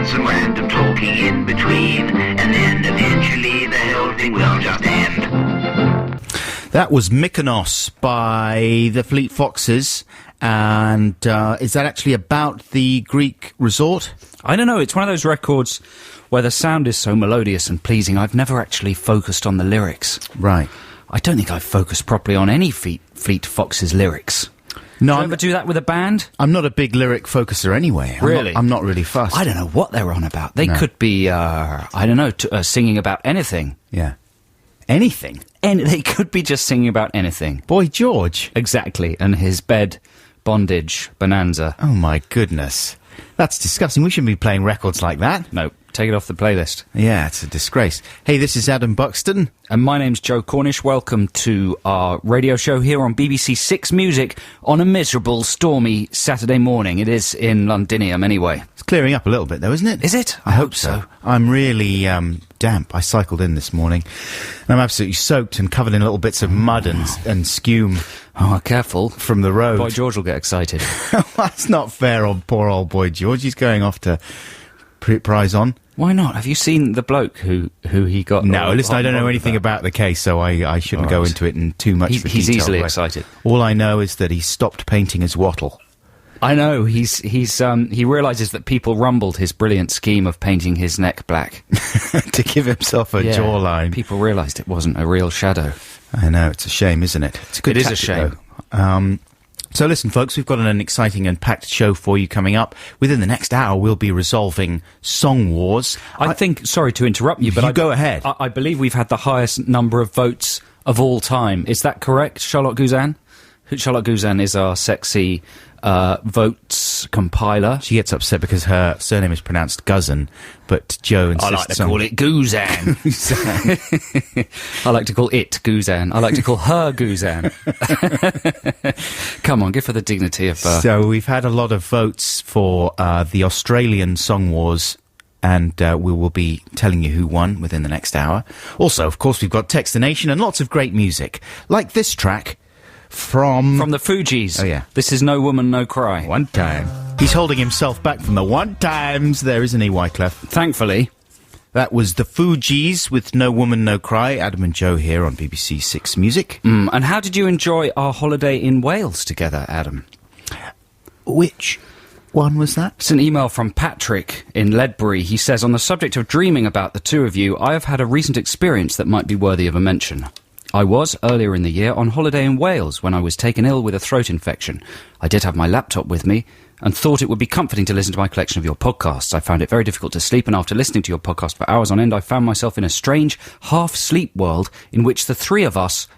and some random talking in between, and then eventually the whole thing will just end. That was Mykonos by the Fleet Foxes. And is that actually about the Greek resort? I don't know. It's one of those records where the sound is so melodious and pleasing. I've never actually focused on the lyrics. Right. I don't think I've focused properly on any Fleet Foxes lyrics. No, do you ever do that with a band? I'm not a big lyric focuser anyway. Really? I'm not really fussed. I don't know what they're on about. They could be, I don't know, singing about anything. Yeah. Anything? They could be just singing about anything. Boy George. Exactly. And his bed bondage bonanza. Oh, my goodness. That's disgusting. We shouldn't be playing records like that. No, take it off the playlist. Yeah, it's a disgrace. Hey, this is Adam Buxton. And my name's Joe Cornish. Welcome to our radio show here on BBC Six Music on a miserable, stormy Saturday morning. It is in Londinium, anyway. It's clearing up a little bit, though, isn't it? Is it? I hope so. I'm really damp. I cycled in this morning, and I'm absolutely soaked and covered in little bits of mud and scume. Oh, careful. From the road. Boy George will get excited. That's not fair on poor old Boy George. He's going off to prize on. Why not? Have you seen the bloke who he got? No, listen, I don't know anything about the case, so I shouldn't go into it in too much detail. He's easily excited. All I know is that he stopped painting his wattle. I know. He realises that people rumbled his brilliant scheme of painting his neck black. To give himself a jawline. People realised it wasn't a real shadow. I know, it's a shame, isn't it? It's a good tactic, a shame. Though. So listen, folks, we've got an exciting and packed show for you coming up. Within the next hour, we'll be resolving Song Wars. I think, sorry to interrupt you, but go ahead. I believe we've had the highest number of votes of all time. Is that correct, Charlotte Guzan? Charlotte Guzan is our sexy votes compiler. She gets upset because her surname is pronounced Guzan, but Joe insists I like to call it Guzan. I like to call it Guzan. I like to call her Guzan. Come on, give her the dignity of... So we've had a lot of votes for the Australian Song Wars, and we will be telling you who won within the next hour. Also, of course, we've got Text the Nation and lots of great music, like this track... From the Fugees. Oh, yeah. This is No Woman, No Cry. One time. He's holding himself back from the one times there, isn't he, Wyclef? Thankfully. That was the Fugees with No Woman, No Cry. Adam and Joe here on BBC Six Music. And how did you enjoy our holiday in Wales together, Adam? Which one was that? It's an email from Patrick in Ledbury. He says, on the subject of dreaming about the two of you, I have had a recent experience that might be worthy of a mention. I was, earlier in the year, on holiday in Wales when I was taken ill with a throat infection. I did have my laptop with me and thought it would be comforting to listen to my collection of your podcasts. I found it very difficult to sleep, and after listening to your podcast for hours on end, I found myself in a strange half-sleep world in which the three of us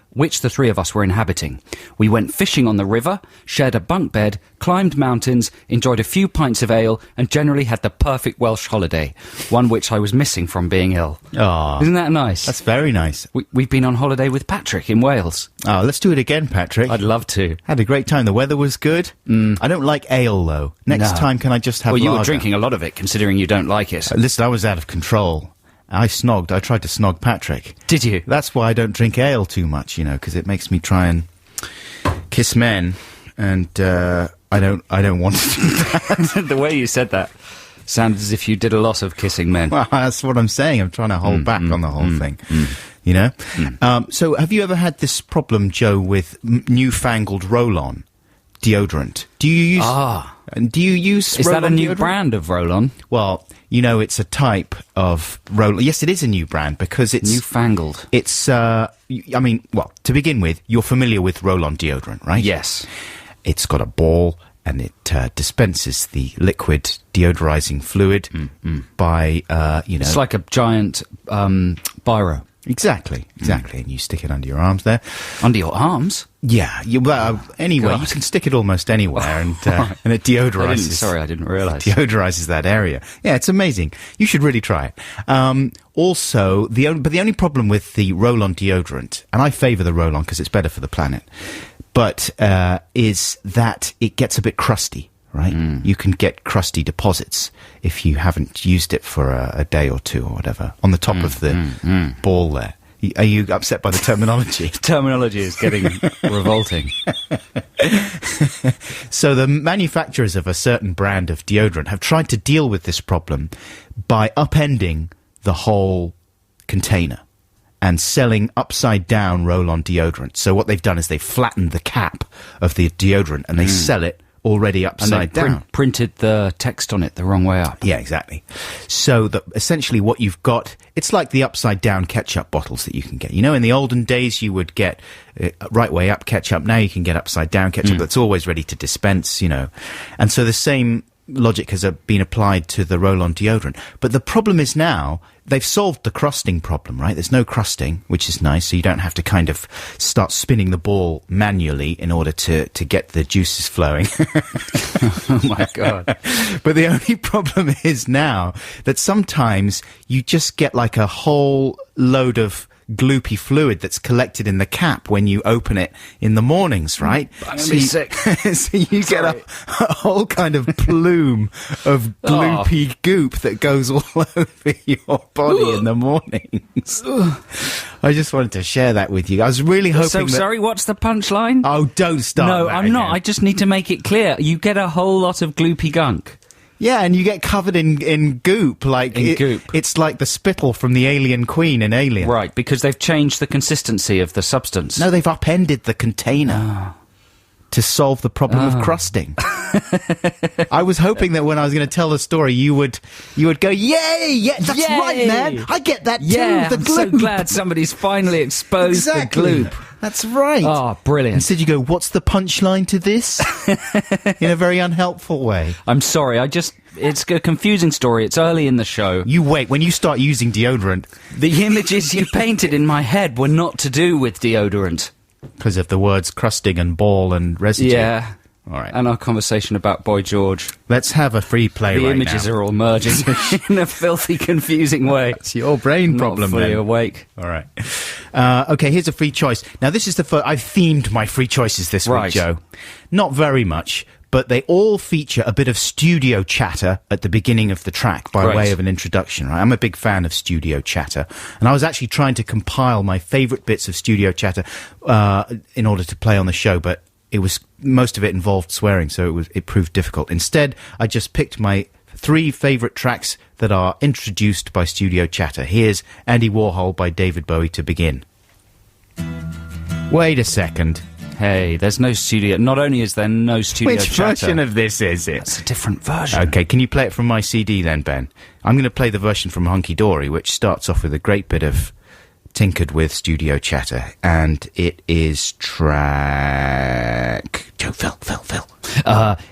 were inhabiting. We went fishing on the river, shared a bunk bed, climbed mountains, enjoyed a few pints of ale, and generally had the perfect Welsh holiday, one which I was missing from being ill. Oh, isn't that nice? That's very nice. We've been on holiday with Patrick in Wales. Oh, let's do it again, Patrick. I'd love to. Had a great time. The weather was good. I don't like ale, though. Next time, can I just have lager? Well, you were drinking a lot of it, considering you don't like it. Listen, I was out of control. I tried to snog Patrick. Did you? That's why I don't drink ale too much, because it makes me try and kiss men, and I don't want to do that. The way you said that sounded as if you did a lot of kissing men. Well, that's what I'm saying. I'm trying to hold back on the whole thing, So have you ever had this problem, Joe, with newfangled roll-on deodorant? Do you use Is that a new deodorant? brand of roll-on? Well, it's a type of roll. Yes, it is a new brand because it's newfangled. It's to begin with, you're familiar with roll-on deodorant, right? Yes. It's got a ball and it dispenses the liquid deodorizing fluid by It's like a giant biro. Exactly. And you stick it under your arms there. Under your arms? Yeah. Anyway, you can stick it almost anywhere, and it deodorizes. I didn't realise. Deodorizes that area. Yeah, it's amazing. You should really try it. Also, the only problem with the roll-on deodorant, and I favour the roll-on because it's better for the planet, but is that it gets a bit crusty. Right? You can get crusty deposits if you haven't used it for a day or two or whatever on the top of the ball there. Are you upset by the terminology? Terminology is getting revolting. So the manufacturers of a certain brand of deodorant have tried to deal with this problem by upending the whole container and selling upside-down roll-on deodorant. So what they've done is they've flattened the cap of the deodorant and they sell it already upside down. Printed the text on it the wrong way up. Yeah, exactly. So essentially what you've got, it's like the upside-down ketchup bottles that you can get. You know, in the olden days, you would get right way up ketchup. Now you can get upside-down ketchup that's always ready to dispense, you know. And so the same logic has been applied to the roll-on deodorant. But the problem is now, they've solved the crusting problem, right? There's no crusting, which is nice, so you don't have to kind of start spinning the ball manually in order to get the juices flowing. Oh, my God. But the only problem is now that sometimes you just get like a whole load of gloopy fluid that's collected in the cap when you open it in the mornings, right? I'm gonna be sick. So you get a whole kind of plume of gloopy goop that goes all over your body in the mornings. I just wanted to share that with you. I was really hoping So, sorry, what's the punchline? Oh, don't start. No, that I'm not. again. I just need to make it clear. You get a whole lot of gloopy gunk. Yeah, and you get covered in goop. Goop. It's like the spittle from the alien queen in Alien. Right, because they've changed the consistency of the substance. No, they've upended the container to solve the problem of crusting. I was hoping that when I was going to tell the story, you would go, yay! Yeah, that's Yay! right, man. I get that Yeah, too. The I'm so gloop. glad somebody's finally exposed Exactly. the gloop. That's right. Oh, brilliant. Instead you go, what's the punchline to this? In a very unhelpful way. I'm sorry, it's a confusing story. It's early in the show. You wait, when you start using deodorant... The images you painted in my head were not to do with deodorant. Because of the words crusting and ball and residue. Yeah. All right. And our conversation about Boy George. Let's have a free play The right images now. are all merging in a filthy, confusing way. It's your brain problem, Not fully then. awake. All right. Okay, here's a free choice. Now, this is the first... I've themed my free choices this Right. week, Joe. Not very much, but they all feature a bit of studio chatter at the beginning of the track by Right. way of an introduction, right? I'm a big fan of studio chatter, and I was actually trying to compile my favourite bits of studio chatter in order to play on the show, but most of it involved swearing, so it proved difficult. Instead, I just picked my 3 favourite tracks that are introduced by studio chatter. Here's Andy Warhol by David Bowie to begin. Wait a second. Hey, there's no studio. Not only is there no studio Which chatter, version of this is it? it's a different version. Okay, can you play it from my CD then, Ben? I'm going to play the version from Hunky Dory, which starts off with a great bit of tinkered with studio chatter, and it is track... Joe, Phil.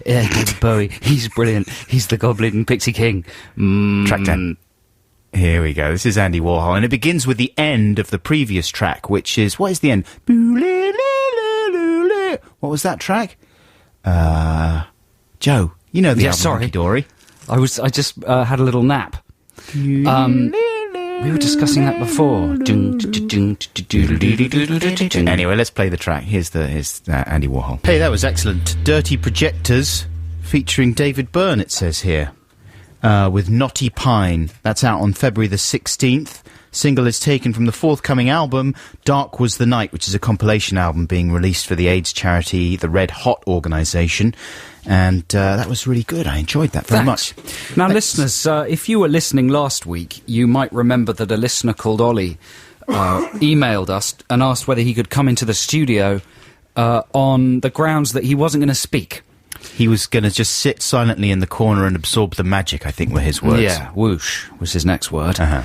David Bowie, he's brilliant. He's the Goblin Pixie King. Track 10. Here we go. This is Andy Warhol, and it begins with the end of the previous track, which is... What is the end? What was that track? Joe, you know the album sorry. Hunky Dory. I just had a little nap. We were discussing that before. Anyway, let's play the track. Here's Andy Warhol. Hey, that was excellent. Dirty Projectors, featuring David Byrne, it says here, with Knotty Pine. That's out on February the 16th. Single is taken from the forthcoming album, Dark Was the Night, which is a compilation album being released for the AIDS charity, the Red Hot organisation. And that was really good. I enjoyed that very much. Now, listeners, if you were listening last week, you might remember that a listener called Ollie emailed us and asked whether he could come into the studio on the grounds that he wasn't going to speak. He was going to just sit silently in the corner and absorb the magic, I think were his words. Yeah, whoosh was his next word. Uh-huh.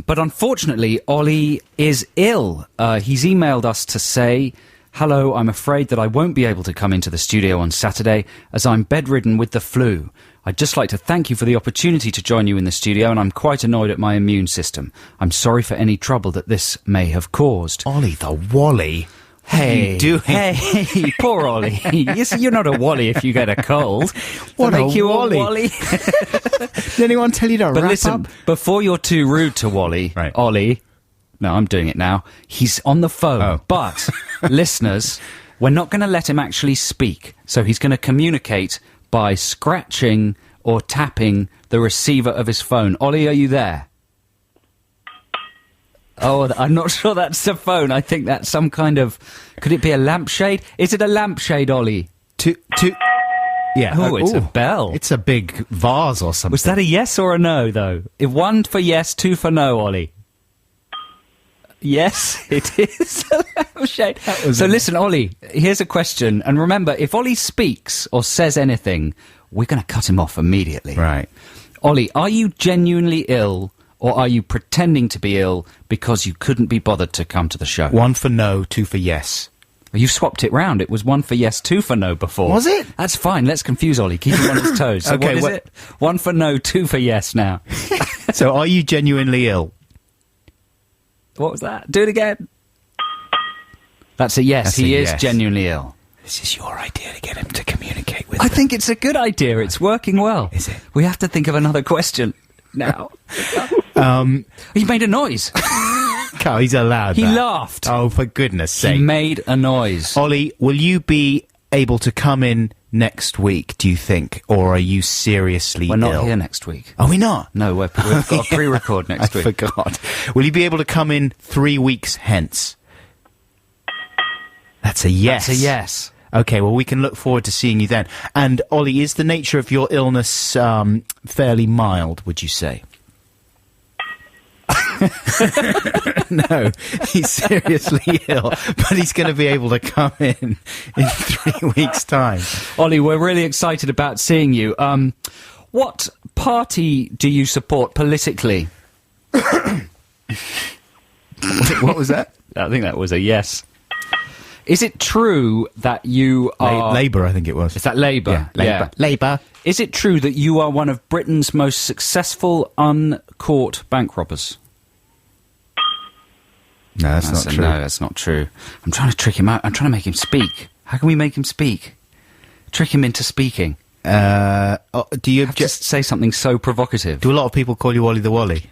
But unfortunately, Ollie is ill. He's emailed us to say, hello, I'm afraid that I won't be able to come into the studio on Saturday as I'm bedridden with the flu. I'd just like to thank you for the opportunity to join you in the studio, and I'm quite annoyed at my immune system. I'm sorry for any trouble that this may have caused. Ollie the Wally. What are you doing? Hey, poor Ollie. You're not a Wally if you get a cold. What Does that a make you Wally. a Wally? Did anyone tell you to But wrap listen, up? before you're too rude to Wally, Right. Ollie, no, I'm doing it now, he's on the phone. Oh. But, listeners, we're not going to let him actually speak. So he's going to communicate by scratching or tapping the receiver of his phone. Ollie, are you there? Oh, I'm not sure that's a phone. I think that's some kind of... Could it be a lampshade? Is it a lampshade, Ollie? Yeah. Oh, it's a bell. It's a big vase or something. Was that a yes or a no, though? If 1 for yes, 2 for no, Ollie. Yes, it is a lampshade. So listen, Ollie, here's a question. And remember, if Ollie speaks or says anything, we're going to cut him off immediately. Right. Ollie, are you genuinely ill, or are you pretending to be ill because you couldn't be bothered to come to the show? 1 for no, 2 for yes. You've swapped it round. It was 1 for yes, 2 for no before. Was it? That's fine. Let's confuse Ollie. Keep him on his toes. So Okay, what is it? 1 for no, 2 for yes now. So are you genuinely ill? What was that? Do it again. That's a yes. He is genuinely ill. This is your idea to get him to communicate with I think it's a good idea. It's working well. Is it? We have to think of another question now. He made a noise. Carl, he's allowed He that. laughed. Oh, for goodness sake. He made a noise. Ollie, will you be able to come in next week, do you think? Or are you seriously We're not ill? here next week. Are we not? No, we've got a pre-record next I week. forgot. Will you be able to come in 3 weeks hence? That's a yes. That's a yes. Okay, well, we can look forward to seeing you then. And, Ollie, is the nature of your illness fairly mild, would you say? No, he's seriously ill, but he's going to be able to come in 3 weeks' time. Ollie, we're really excited about seeing you. What party do you support politically? What was that? I think that was a yes. Is it true that you are... Labour, I think it was. Is that Labour? Yeah, Labour. Yeah. Labour. Is it true that you are one of Britain's most successful uncaught bank robbers? No, that's not true. No, that's not true. I'm trying to trick him out. I'm trying to make him speak. How can we make him speak? Trick him into speaking. Do you Just say something so provocative. Do a lot of people call you Ollie the Wally?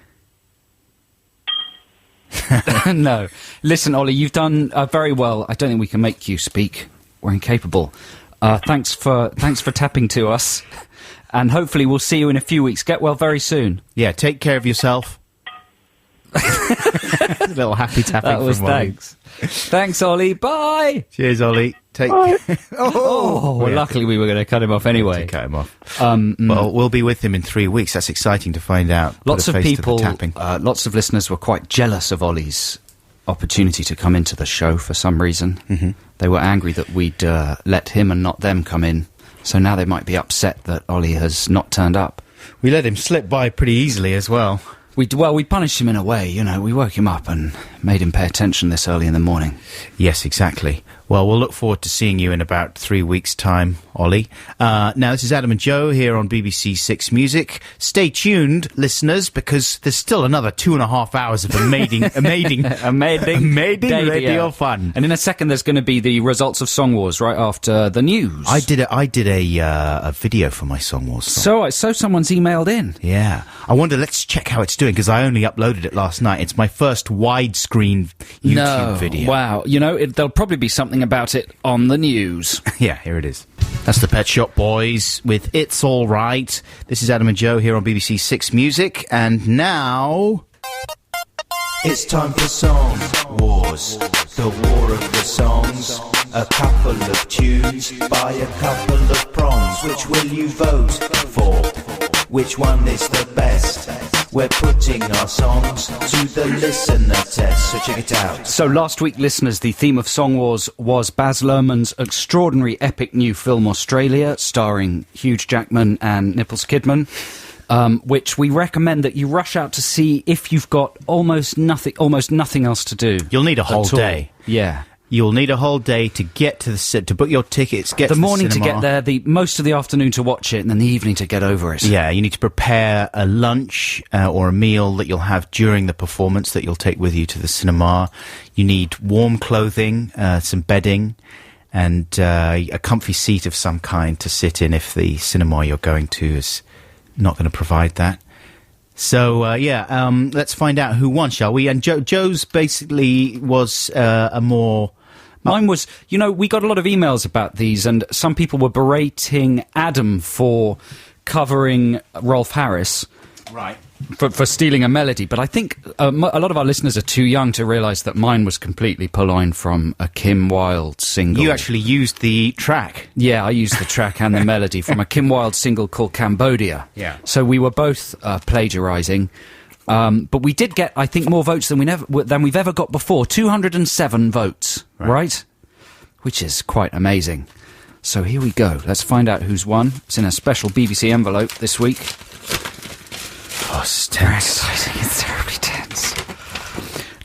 No. Listen, Ollie, you've done very well. I don't think we can make you speak. We're incapable. Thanks for tapping to us. And hopefully we'll see you in a few weeks. Get well very soon. Yeah, take care of yourself. A little happy tapping That was from Ollie. thanks. Thanks, Ollie. Bye. Cheers, Ollie. Take Oh, well, yeah. luckily we were going to cut him off anyway. To cut him off. Well, we'll be with him in 3 weeks. That's exciting to find out. Lots Put a of face to the people, tapping. lots of listeners were quite jealous of Ollie's opportunity to come into the show for some reason. Mm-hmm. They were angry that we'd let him and not them come in. So now they might be upset that Ollie has not turned up. We let him slip by pretty easily as well. We punished him in a way, you know. We woke him up and made him pay attention this early in the morning. Yes, exactly. Well, we'll look forward to seeing you in about 3 weeks' time, Ollie. Now, this is Adam and Joe here on BBC Six Music. Stay tuned, listeners, because there's still another 2.5 hours of amazing radio fun. And in a second, there's going to be the results of Song Wars right after the news. I did a video for my Song Wars song. So someone's emailed in. Yeah. I wonder, let's check how it's doing, because I only uploaded it last night. It's my first widescreen YouTube video. Wow. You know, there'll probably be something about it on the news. Yeah, here it is. That's the Pet Shop Boys with It's All Right. This is Adam and Joe here on BBC Six Music, and now... It's time for Song Wars, the war of the songs. A couple of tunes by a couple of prongs. Which will you vote for? Which one is the best? We're putting our songs to the listener test, so check it out. So last week, listeners, the theme of Song Wars was Baz Luhrmann's extraordinary epic new film Australia, starring Hugh Jackman and Nicholas Kidman, which we recommend that you rush out to see if you've got almost nothing else to do. You'll need a whole day. Yeah. You'll need a whole day to get to to book your tickets, get to the morning cinema. to get there, the most of the afternoon to watch it, and then the evening to get over it. Yeah, you need to prepare a lunch or a meal that you'll have during the performance that you'll take with you to the cinema. You need warm clothing, some bedding, and a comfy seat of some kind to sit in if the cinema you're going to is not going to provide that. So, let's find out who won, shall we? And Joe's basically was a more... Mine was, you know, we got a lot of emails about these, and some people were berating Adam for covering Rolf Harris. Right. for stealing a melody, but I think a lot of our listeners are too young to realise that mine was completely purloined from a Kim Wilde single. You actually used the track. Yeah, I used the track and the melody from a Kim Wilde single called Cambodia. Yeah. So we were both plagiarising. But we did get, I think, more votes than we've ever got before. 207 votes, right? Which is quite amazing. So here we go. Let's find out who's won. It's in a special BBC envelope this week. Oh, it's tense. It's terribly tense.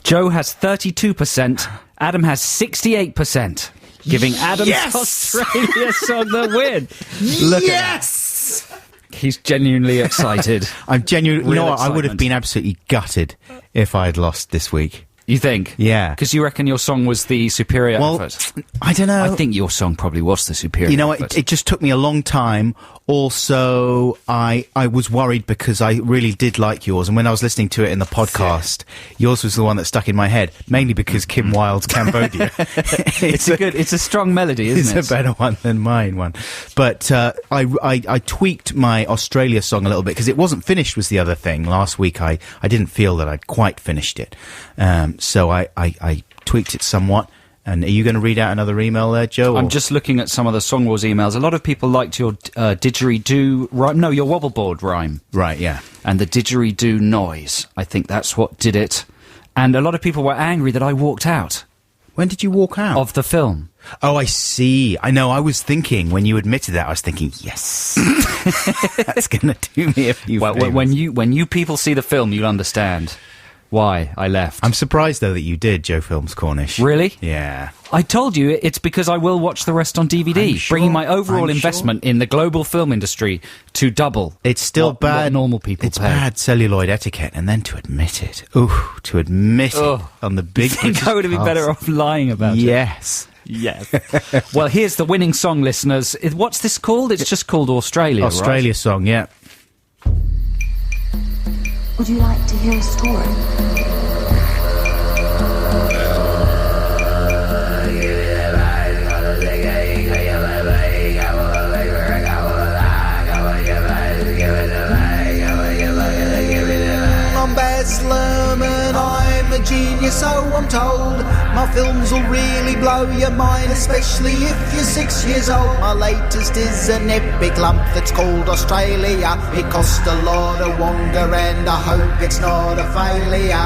Joe has 32%. Adam has 68%. Giving Adam's Australia song the win. Look at that. He's genuinely excited. I'm genuinely... You know what? I excitement. would have been absolutely gutted if I had lost this week. You think? Yeah. Because you reckon your song was the superior effort? I don't know. I think your song probably was the superior effort. You know what? It just took me a long time. Also, I was worried because I really did like yours. And when I was listening to it in the podcast, yours was the one that stuck in my head, mainly because Kim Wilde's Cambodia. It's a strong melody, isn't it? It's a better one than mine one. But I tweaked my Australia song a little bit because it wasn't finished was the other thing. Last week I didn't feel that I'd quite finished it. So I tweaked it somewhat. And are you going to read out another email there, Joe? I'm just looking at some of the Song Wars emails. A lot of people liked your didgeridoo rhyme. No, your wobbleboard rhyme. Right, yeah. And the didgeridoo noise. I think that's what did it. And a lot of people were angry that I walked out. When did you walk out? Of the film. Oh, I see. I know. I was thinking, when you admitted that, I was thinking, yes. That's going to do me a few favors. When you people see the film, you'll understand why I left. I'm surprised, though, that you did, Joe Films Cornish. Really? Yeah. I told you it's because I will watch the rest on DVD, bringing my overall investment in the global film industry to double. It's still bad. What normal people It's pay. bad celluloid etiquette, and then to admit it. Ooh, to admit it on the big. You think I would have been better off lying about it? Yes. Yes. Well, here's the winning song, listeners. What's this called? It's just called Australia, Australia right? song, yeah. Would you like to hear a story? I'm Baslam and I'm a genius, so I'm told. My films will really blow your mind, especially if you're 6 years old. My latest is an epic lump that's called Australia. It cost a lot of wonga and I hope it's not a failure.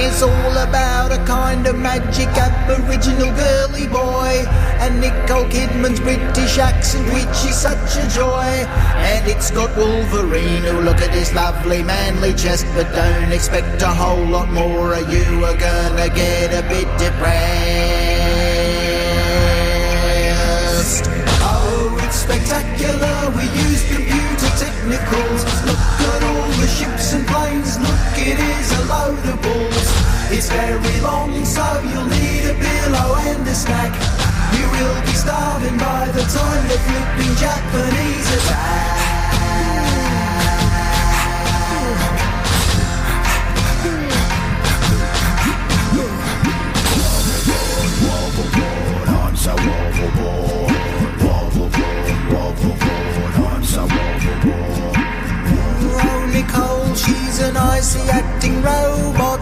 It's all about a kind of magic Aboriginal girly boy, and Nicole Kidman's British accent, which is such a joy. And it's got Wolverine, who look at his lovely manly chest, but don't expect a whole lot more, or you are gonna get a bit depressed. Oh, it's spectacular, we use computer technicals. Look at all the ships and planes, look, it is a load of balls. It's very long, so you'll need a pillow and a snack. You will be starving by the time the flipping Japanese attack. I'm so overboard. I'm so overboard. Oh, Nicole, she's an icy acting robot.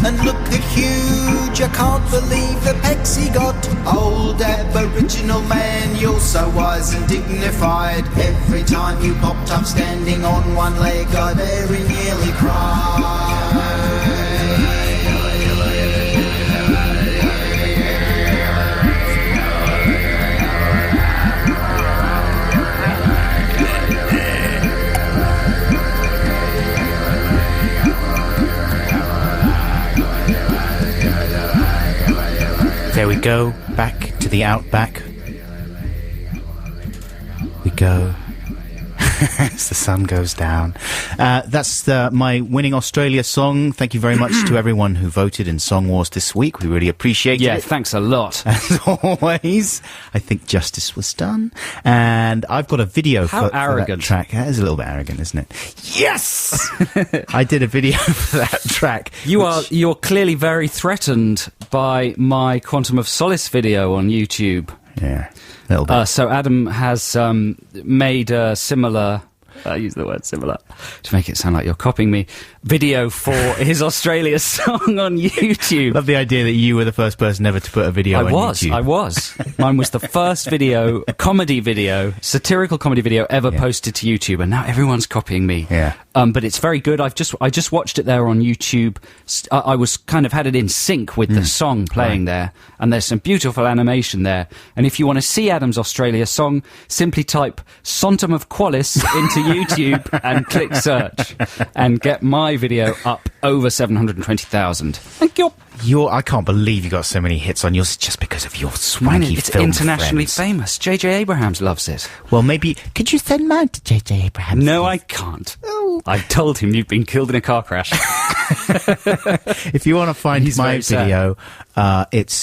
And look at Huge, I can't believe the pecs he got. Old Aboriginal man, you're so wise and dignified. Every time you popped up standing on one leg, I very nearly cried. There we go, back to the outback. We go as the sun goes down. That's my winning Australia song. Thank you very much to everyone who voted in Song Wars this week. We really appreciate it. Yeah, thanks a lot. As always, I think justice was done. And I've got a video for that track. That is a little bit arrogant, isn't it? Yes! I did a video for that track. You're clearly very threatened by my Quantum of Solace video on YouTube. Yeah, a little bit. So Adam has made a similar... I use the word similar to make it sound like you're copying me. Video for his Australia song on YouTube. Love the idea that you were the first person ever to put a video on YouTube. I was. Mine was the first video, satirical comedy video ever posted to YouTube, and now everyone's copying me. Yeah. But it's very good. I just watched it there on YouTube. I was kind of had it in sync with the song playing there, and there's some beautiful animation there. And if you want to see Adam's Australia song, simply type Sontum of Qualis into YouTube and click search, and get my video up over 720,000. Thank you. I can't believe you got so many hits on yours just because of your swanky It's film internationally friends. famous. J.J. Abrahams loves it. Well, maybe... Could you send mine to J.J. Abrahams? No, please? I can't. I told him you've been killed in a car crash. If you want to find He's my very sad. video,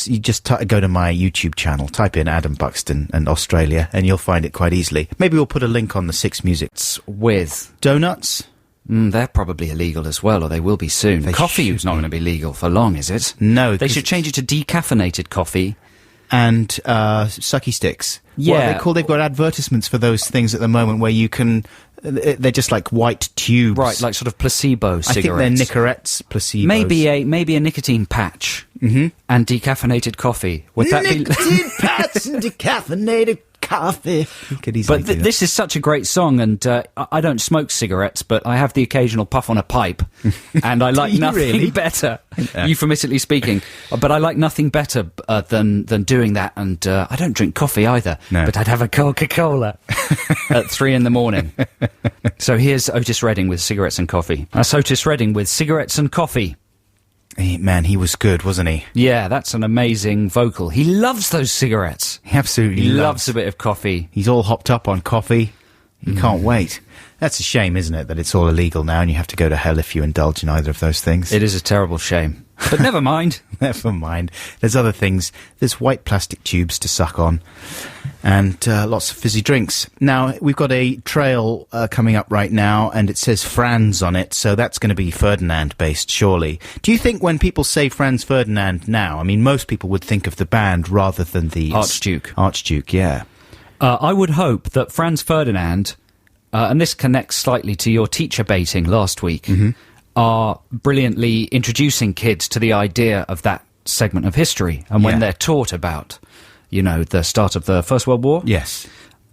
you just go to my YouTube channel, type in Adam Buxton and Australia, and you'll find it quite easily. Maybe we'll put a link on the Six Music. With... Donuts? they're probably illegal as well, or they will be soon. Coffee is not going to be legal for long, is it? No. They should change it to decaffeinated coffee. And sucky sticks. Yeah. What are they called? They've got advertisements for those things at the moment where you can... They're just like white tubes. Right, like sort of placebo cigarettes. I think they're Nicorette's placebos. Maybe a nicotine patch and decaffeinated coffee. Would that be... Nicotine patch and decaffeinated coffee. But this is such a great song, and I don't smoke cigarettes, but I have the occasional puff on a pipe, and I like nothing better, euphemistically speaking, but I like nothing better than doing that, and I don't drink coffee either, but I'd have a Coca-Cola at 3 a.m. So here's Otis Redding with Cigarettes and Coffee. That's Otis Redding with Cigarettes and Coffee. Man, he was good, wasn't he? Yeah, that's an amazing vocal. He loves those cigarettes. He absolutely loves a bit of coffee. He's all hopped up on coffee. He can't wait. That's a shame, isn't it, that it's all illegal now and you have to go to hell if you indulge in either of those things. It is a terrible shame. But never mind. Never mind. There's other things. There's white plastic tubes to suck on and lots of fizzy drinks. Now, we've got a trail coming up right now, and it says Franz on it, so that's going to be Ferdinand-based, surely. Do you think when people say Franz Ferdinand now, I mean, most people would think of the band rather than the... Archduke. Archduke, yeah. I would hope that Franz Ferdinand, and this connects slightly to your teacher baiting last week, are brilliantly introducing kids to the idea of that segment of history. And when they're taught about, the start of the First World War, yes,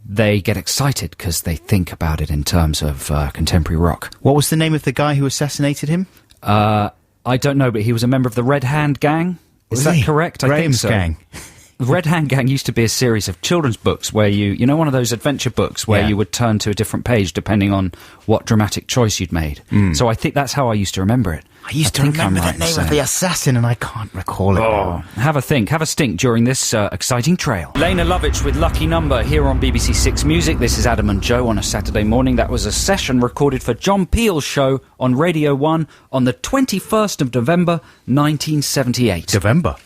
they get excited because they think about it in terms of contemporary rock. What was the name of the guy who assassinated him? I don't know, but he was a member of the Red Hand Gang. Is that correct? Graham's I think so. Gang. The Red Hand Gang used to be a series of children's books where you know, one of those adventure books where you would turn to a different page depending on what dramatic choice you'd made. So I think that's how I used to remember it. I used to remember the name of the assassin and I can't recall it now. Have a stink during this exciting trail. Lena Lovitch with Lucky Number here on BBC Six Music. This is Adam and Joe on a Saturday morning. That was a session recorded for John Peel's show on Radio 1 on the 21st of November, 1978. November.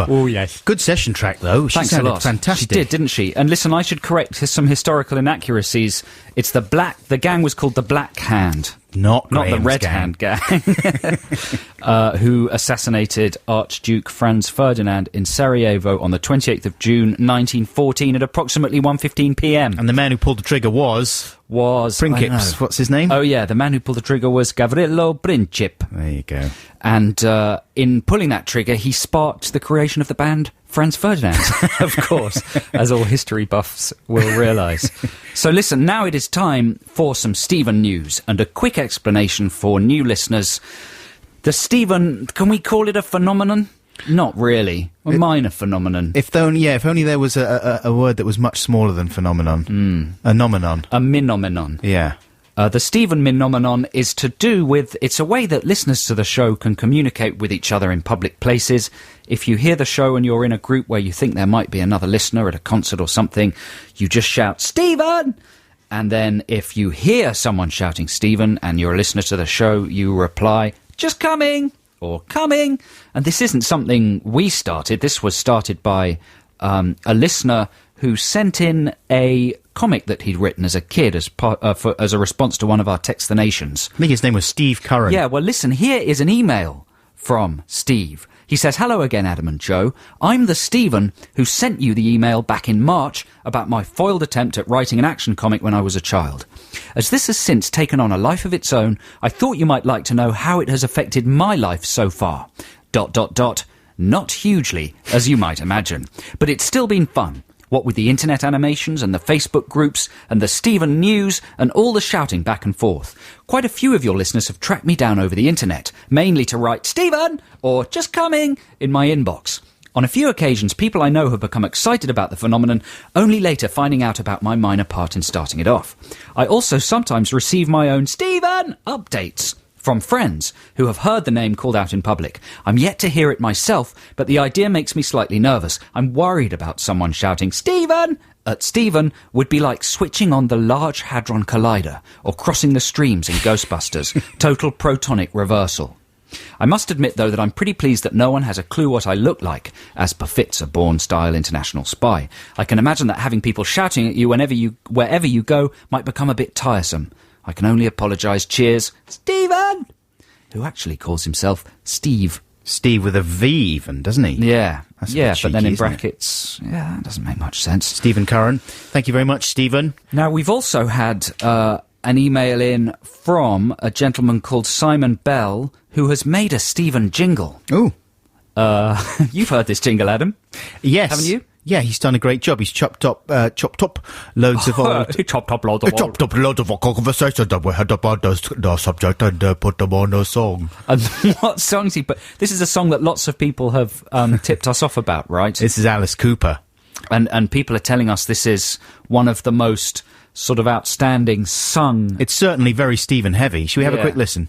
Oh, yes. Good session track, though. She Thanks a sounded lot. fantastic. She did, didn't she? And listen, I should correct some historical inaccuracies. It's the gang was called the Black Hand. Not the Graham's Red gang. Hand Gang, who assassinated Archduke Franz Ferdinand in Sarajevo on the 28th of June 1914 at approximately 1:15 p.m. And the man who pulled the trigger was Princeps. What's his name? Oh yeah, the man who pulled the trigger was Gavrilo Princip. There you go. And in pulling that trigger, he sparked the creation of the band Franz Ferdinand, of course, as all history buffs will realise. So listen, now it is time for some Stephen news and a quick explanation for new listeners. The Stephen, can we call it a phenomenon? Not really. A minor phenomenon. If only there was a word that was much smaller than phenomenon. A nomenon. A minomenon. Yeah. The Stephen Minomenon is to do with... It's a way that listeners to the show can communicate with each other in public places. If you hear the show and you're in a group where you think there might be another listener at a concert or something, you just shout, Stephen! And then if you hear someone shouting Stephen and you're a listener to the show, you reply, just coming! Or coming! And this isn't something we started. This was started by a listener who sent in a comic that he'd written as a kid as a response to one of our Text the Nations. I think his name was Steve Curran. Yeah, well, listen, here is an email from Steve. He says, hello again, Adam and Joe. I'm the Stephen who sent you the email back in March about my foiled attempt at writing an action comic when I was a child. As this has since taken on a life of its own, I thought you might like to know how it has affected my life so far. ... Not hugely, as you might imagine. But it's still been fun. What with the internet animations and the Facebook groups and the Stephen news and all the shouting back and forth. Quite a few of your listeners have tracked me down over the internet, mainly to write Stephen or just coming in my inbox. On a few occasions, people I know have become excited about the phenomenon, only later finding out about my minor part in starting it off. I also sometimes receive my own Stephen updates from friends who have heard the name called out in public. I'm yet to hear it myself, but the idea makes me slightly nervous. I'm worried about someone shouting Stephen at Stephen would be like switching on the Large Hadron Collider or crossing the streams in Ghostbusters. Total protonic reversal. I must admit, though, that I'm pretty pleased that no one has a clue what I look like, as befits a Bourne-style international spy. I can imagine that having people shouting at you wherever you go might become a bit tiresome. I can only apologise. Cheers, Stephen, who actually calls himself Steve. Steve with a V even, doesn't he? Yeah. That's a yeah, bit cheeky, but then in isn't it? brackets, yeah, that doesn't make much sense. Stephen Curran. Thank you very much, Stephen. Now, we've also had an email in from a gentleman called Simon Bell, who has made a Stephen jingle. Ooh. You've heard this jingle, Adam. Yes. Haven't you? Yeah, he's done a great job. He's chopped up loads of old... Chopped up loads of old... chopped up loads of old conversations that we had about the subject and put them on a song. And what songs he put... This is a song that lots of people have tipped us off about, right? This is Alice Cooper. And people are telling us this is one of the most sort of outstanding sung... It's certainly very Stephen heavy. Should we have a quick listen?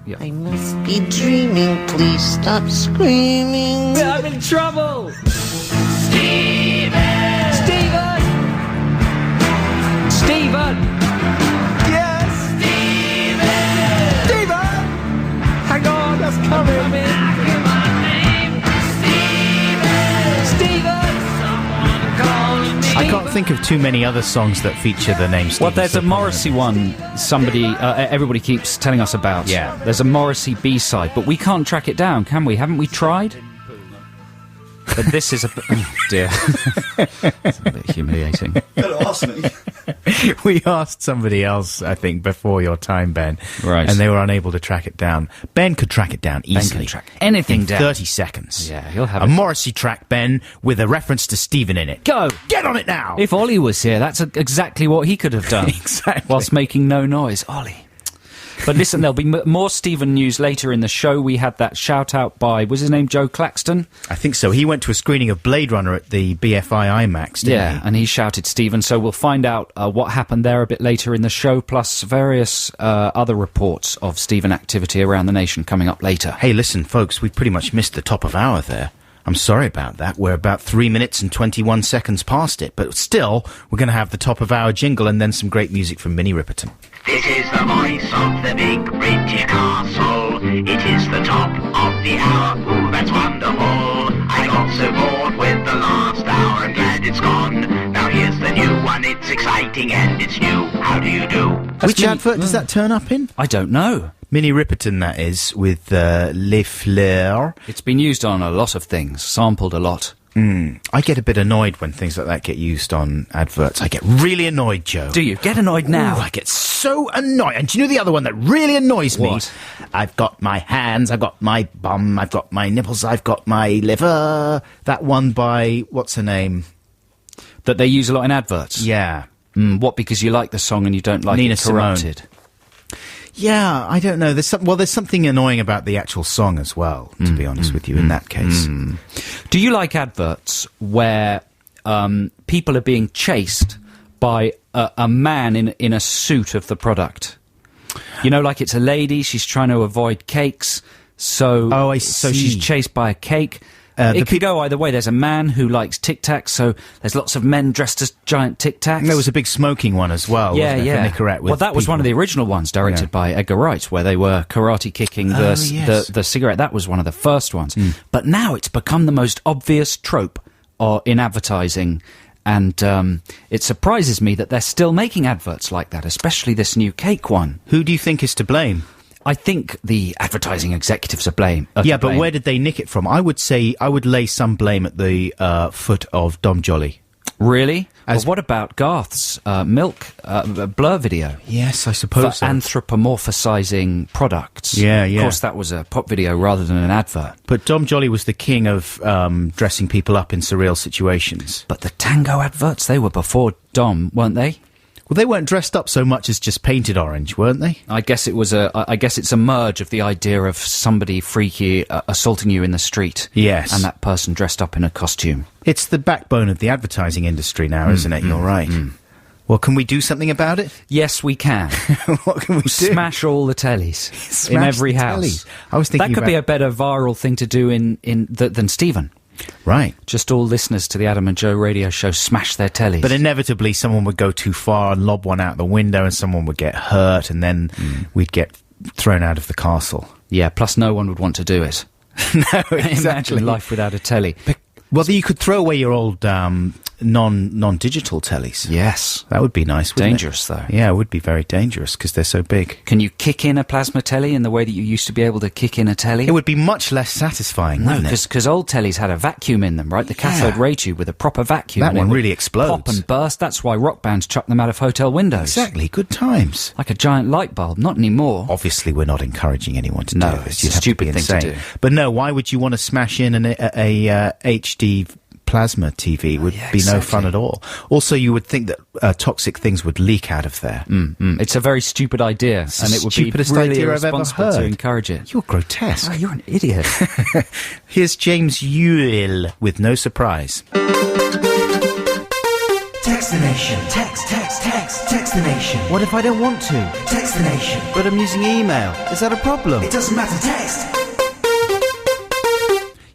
Yeah. I must be dreaming, please stop screaming. I'm in trouble! Stephen! Yes! Stephen! Hang on, that's coming. I can't think of too many other songs that feature the name Stephen. Well, there's a Morrissey one everybody keeps telling us about. Yeah. There's a Morrissey B-side, but we can't track it down, can we? Haven't we tried? But this is a... Oh, dear. It's a bit humiliating. We asked somebody else, I think, before your time, Ben. Right. And they were unable to track it down. Ben could track it down easily. Ben can track anything in down. 30 seconds. Yeah, he'll have a it. Morrissey track, Ben, with a reference to Stephen in it. Go! Get on it now! If Ollie was here, that's exactly what he could have done. Exactly. Whilst making no noise. Ollie. But listen, there'll be more Stephen news later in the show. We had that shout-out by, was his name Joe Claxton? I think so. He went to a screening of Blade Runner at the BFI IMAX, didn't he? And he shouted Stephen, so we'll find out what happened there a bit later in the show, plus various other reports of Stephen activity around the nation coming up later. Hey, listen, folks, we pretty much missed the top of hour there. I'm sorry about that. We're about 3 minutes and 21 seconds past it, but still, we're going to have the top of our jingle and then some great music from Minnie Riperton. This is the voice of the big British castle. It is the top of the hour. Ooh, that's wonderful. I got so bored with the last hour. I'm glad it's gone. Now here's the new one. It's exciting and it's new. How do you do? Which advert does that turn up in? I don't know. Minnie Riperton, that is, with Les Fleurs. It's been used on a lot of things, sampled a lot. I get a bit annoyed when things like that get used on adverts. I get really annoyed, Joe. Do you? Get annoyed now. Ooh, I get so annoyed. And do you know the other one that really annoys me? What? I've got my hands, I've got my bum, I've got my nipples, I've got my liver. That one by, what's her name? That they use a lot in adverts? Yeah. What, because you like the song and you don't like Nina it corrupted? Simone. Yeah, I don't know. There's something annoying about the actual song as well, to be honest with you, in that case. Do you like adverts where people are being chased by a man in a suit of the product? You know, like it's a lady, she's trying to avoid cakes, so she's chased by a cake. It could go either way. There's a man who likes Tic Tacs, so there's lots of men dressed as giant Tic Tacs. There was a big smoking one as well, wasn't there, for Nicorette with well, that was people. one of the original ones, directed by Edgar Wright, where they were karate kicking the cigarette. That was one of the first ones. But now it's become the most obvious trope in advertising, and it surprises me that they're still making adverts like that, especially this new cake one. Who do you think is to blame? I think the advertising executives are blame. Yeah, but where did they nick it from? I would say I would lay some blame at the foot of Dom Jolly. Really? Well, what about Garth's milk blur video? Yes, I suppose for anthropomorphizing products. Yeah. Of course, that was a pop video rather than an advert. But Dom Jolly was the king of dressing people up in surreal situations. But the tango adverts, they were before Dom, weren't they? Well, they weren't dressed up so much as just painted orange, weren't they? I guess it's a merge of the idea of somebody freaky assaulting you in the street. Yes. And that person dressed up in a costume. It's the backbone of the advertising industry now, isn't it? You're right. Well, can we do something about it? Yes, we can. What can we do? Smash all the tellies in every house. I was thinking that could be a better viral thing to do than Stephen. Right. Just all listeners to the Adam and Joe radio show smash their tellies. But inevitably someone would go too far and lob one out the window and someone would get hurt and then we'd get thrown out of the castle. Yeah, plus no one would want to do it. No, exactly. Imagine life without a telly. Well, you could throw away your old non-digital tellies. Yes. That would be nice, wouldn't Dangerous, it? though. Yeah, it would be very dangerous because they're so big. Can you kick in a plasma telly in the way that you used to be able to kick in a telly? It would be much less satisfying, wouldn't it? because old tellies had a vacuum in them, right? The cathode ray tube with a proper vacuum. That one really explodes. Pop and burst. That's why rock bands chuck them out of hotel windows. Exactly. Good times. Like a giant light bulb. Not anymore. Obviously, we're not encouraging anyone to do this. It's a stupid thing to do. But no, why would you want to smash in a HD plasma TV? Would be no fun at all. Also, you would think that toxic things would leak out of there. It's a very stupid idea, and it would be really irresponsible to encourage it. You're grotesque. Oh, you're an idiot. Here's James Ewell with No Surprise. Text the nation. Text the nation. What if I don't want to? Text the nation. But I'm using email. Is that a problem? It doesn't matter, text.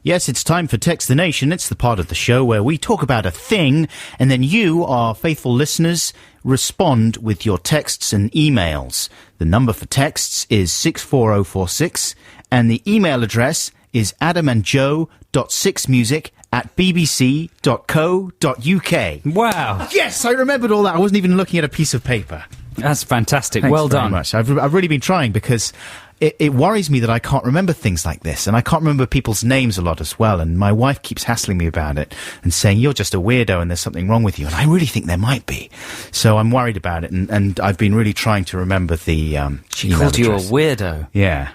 Yes, it's time for Text the Nation. It's the part of the show where we talk about a thing, and then you, our faithful listeners, respond with your texts and emails. The number for texts is 64046, and the email address is adamandjoe.sixmusic@bbc.co.uk. Wow. Yes, I remembered all that. I wasn't even looking at a piece of paper. That's fantastic. Thanks well very done. much. I've really been trying because it worries me that I can't remember things like this, and I can't remember people's names a lot as well, and my wife keeps hassling me about it and saying, you're just a weirdo and there's something wrong with you, and I really think there might be. So I'm worried about it, and I've been really trying to remember the She called you a weirdo. Yeah.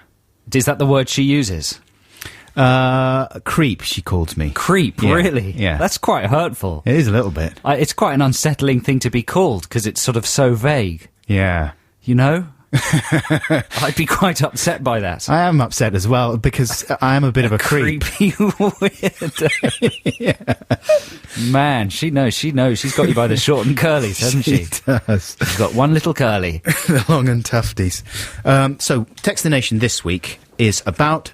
Is that the word she uses? Creep, she called me. Creep, Yeah, really? yeah. That's quite hurtful. It is a little bit. It's quite an unsettling thing to be called, because it's sort of so vague. Yeah. You know? I'd be quite upset by that. I am upset as well, because I am a bit of a creep. Creepy weirdo. Man, she knows. She's got you by the short and curlies, hasn't she? She does. She's got one little curly. The long and tufties. So, Text the Nation this week is about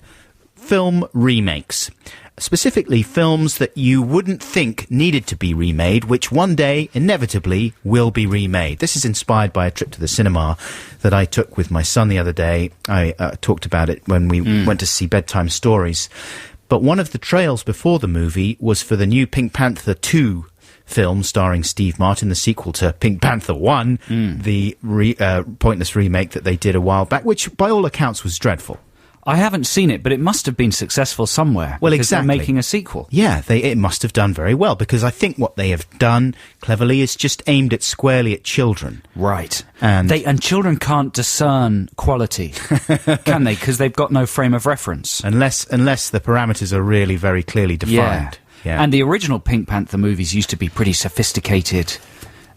film remakes. Specifically, films that you wouldn't think needed to be remade, which one day, inevitably, will be remade. This is inspired by a trip to the cinema that I took with my son the other day. I talked about it when we went to see Bedtime Stories. But one of the trails before the movie was for the new Pink Panther 2 film starring Steve Martin, the sequel to Pink Panther 1, the pointless remake that they did a while back, which by all accounts was dreadful. I haven't seen it, but it must have been successful somewhere. Well, because exactly. They're making a sequel. Yeah, it must have done very well, because I think what they have done cleverly is just aimed it squarely at children. Right. And children can't discern quality, can they? Because they've got no frame of reference. Unless the parameters are really very clearly defined. Yeah. And the original Pink Panther movies used to be pretty sophisticated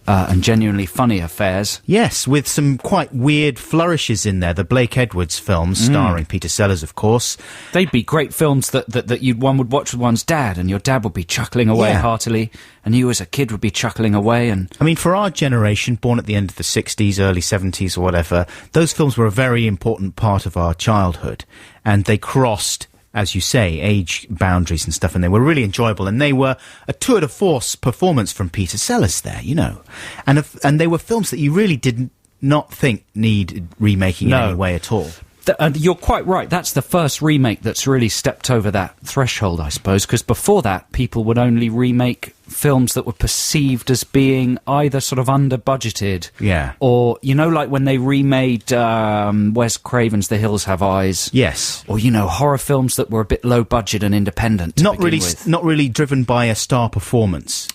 and genuinely funny affairs. Yes, with some quite weird flourishes in there. The Blake Edwards films, starring Peter Sellers, of course. They'd be great films that one would watch with one's dad, and your dad would be chuckling away heartily, and you as a kid would be chuckling away. And I mean, for our generation, born at the end of the 60s, early 70s or whatever, those films were a very important part of our childhood, and they crossed, as you say, age boundaries and stuff, and they were really enjoyable, and they were a tour de force performance from Peter Sellers there, you know. And they were films that you really did not think need remaking in any way at all. You're quite right. That's the first remake that's really stepped over that threshold, I suppose, because before that, people would only remake films that were perceived as being either sort of under budgeted, or like when they remade Wes Craven's The Hills Have Eyes, or horror films that were a bit low budget and independent, not really driven by a star performance,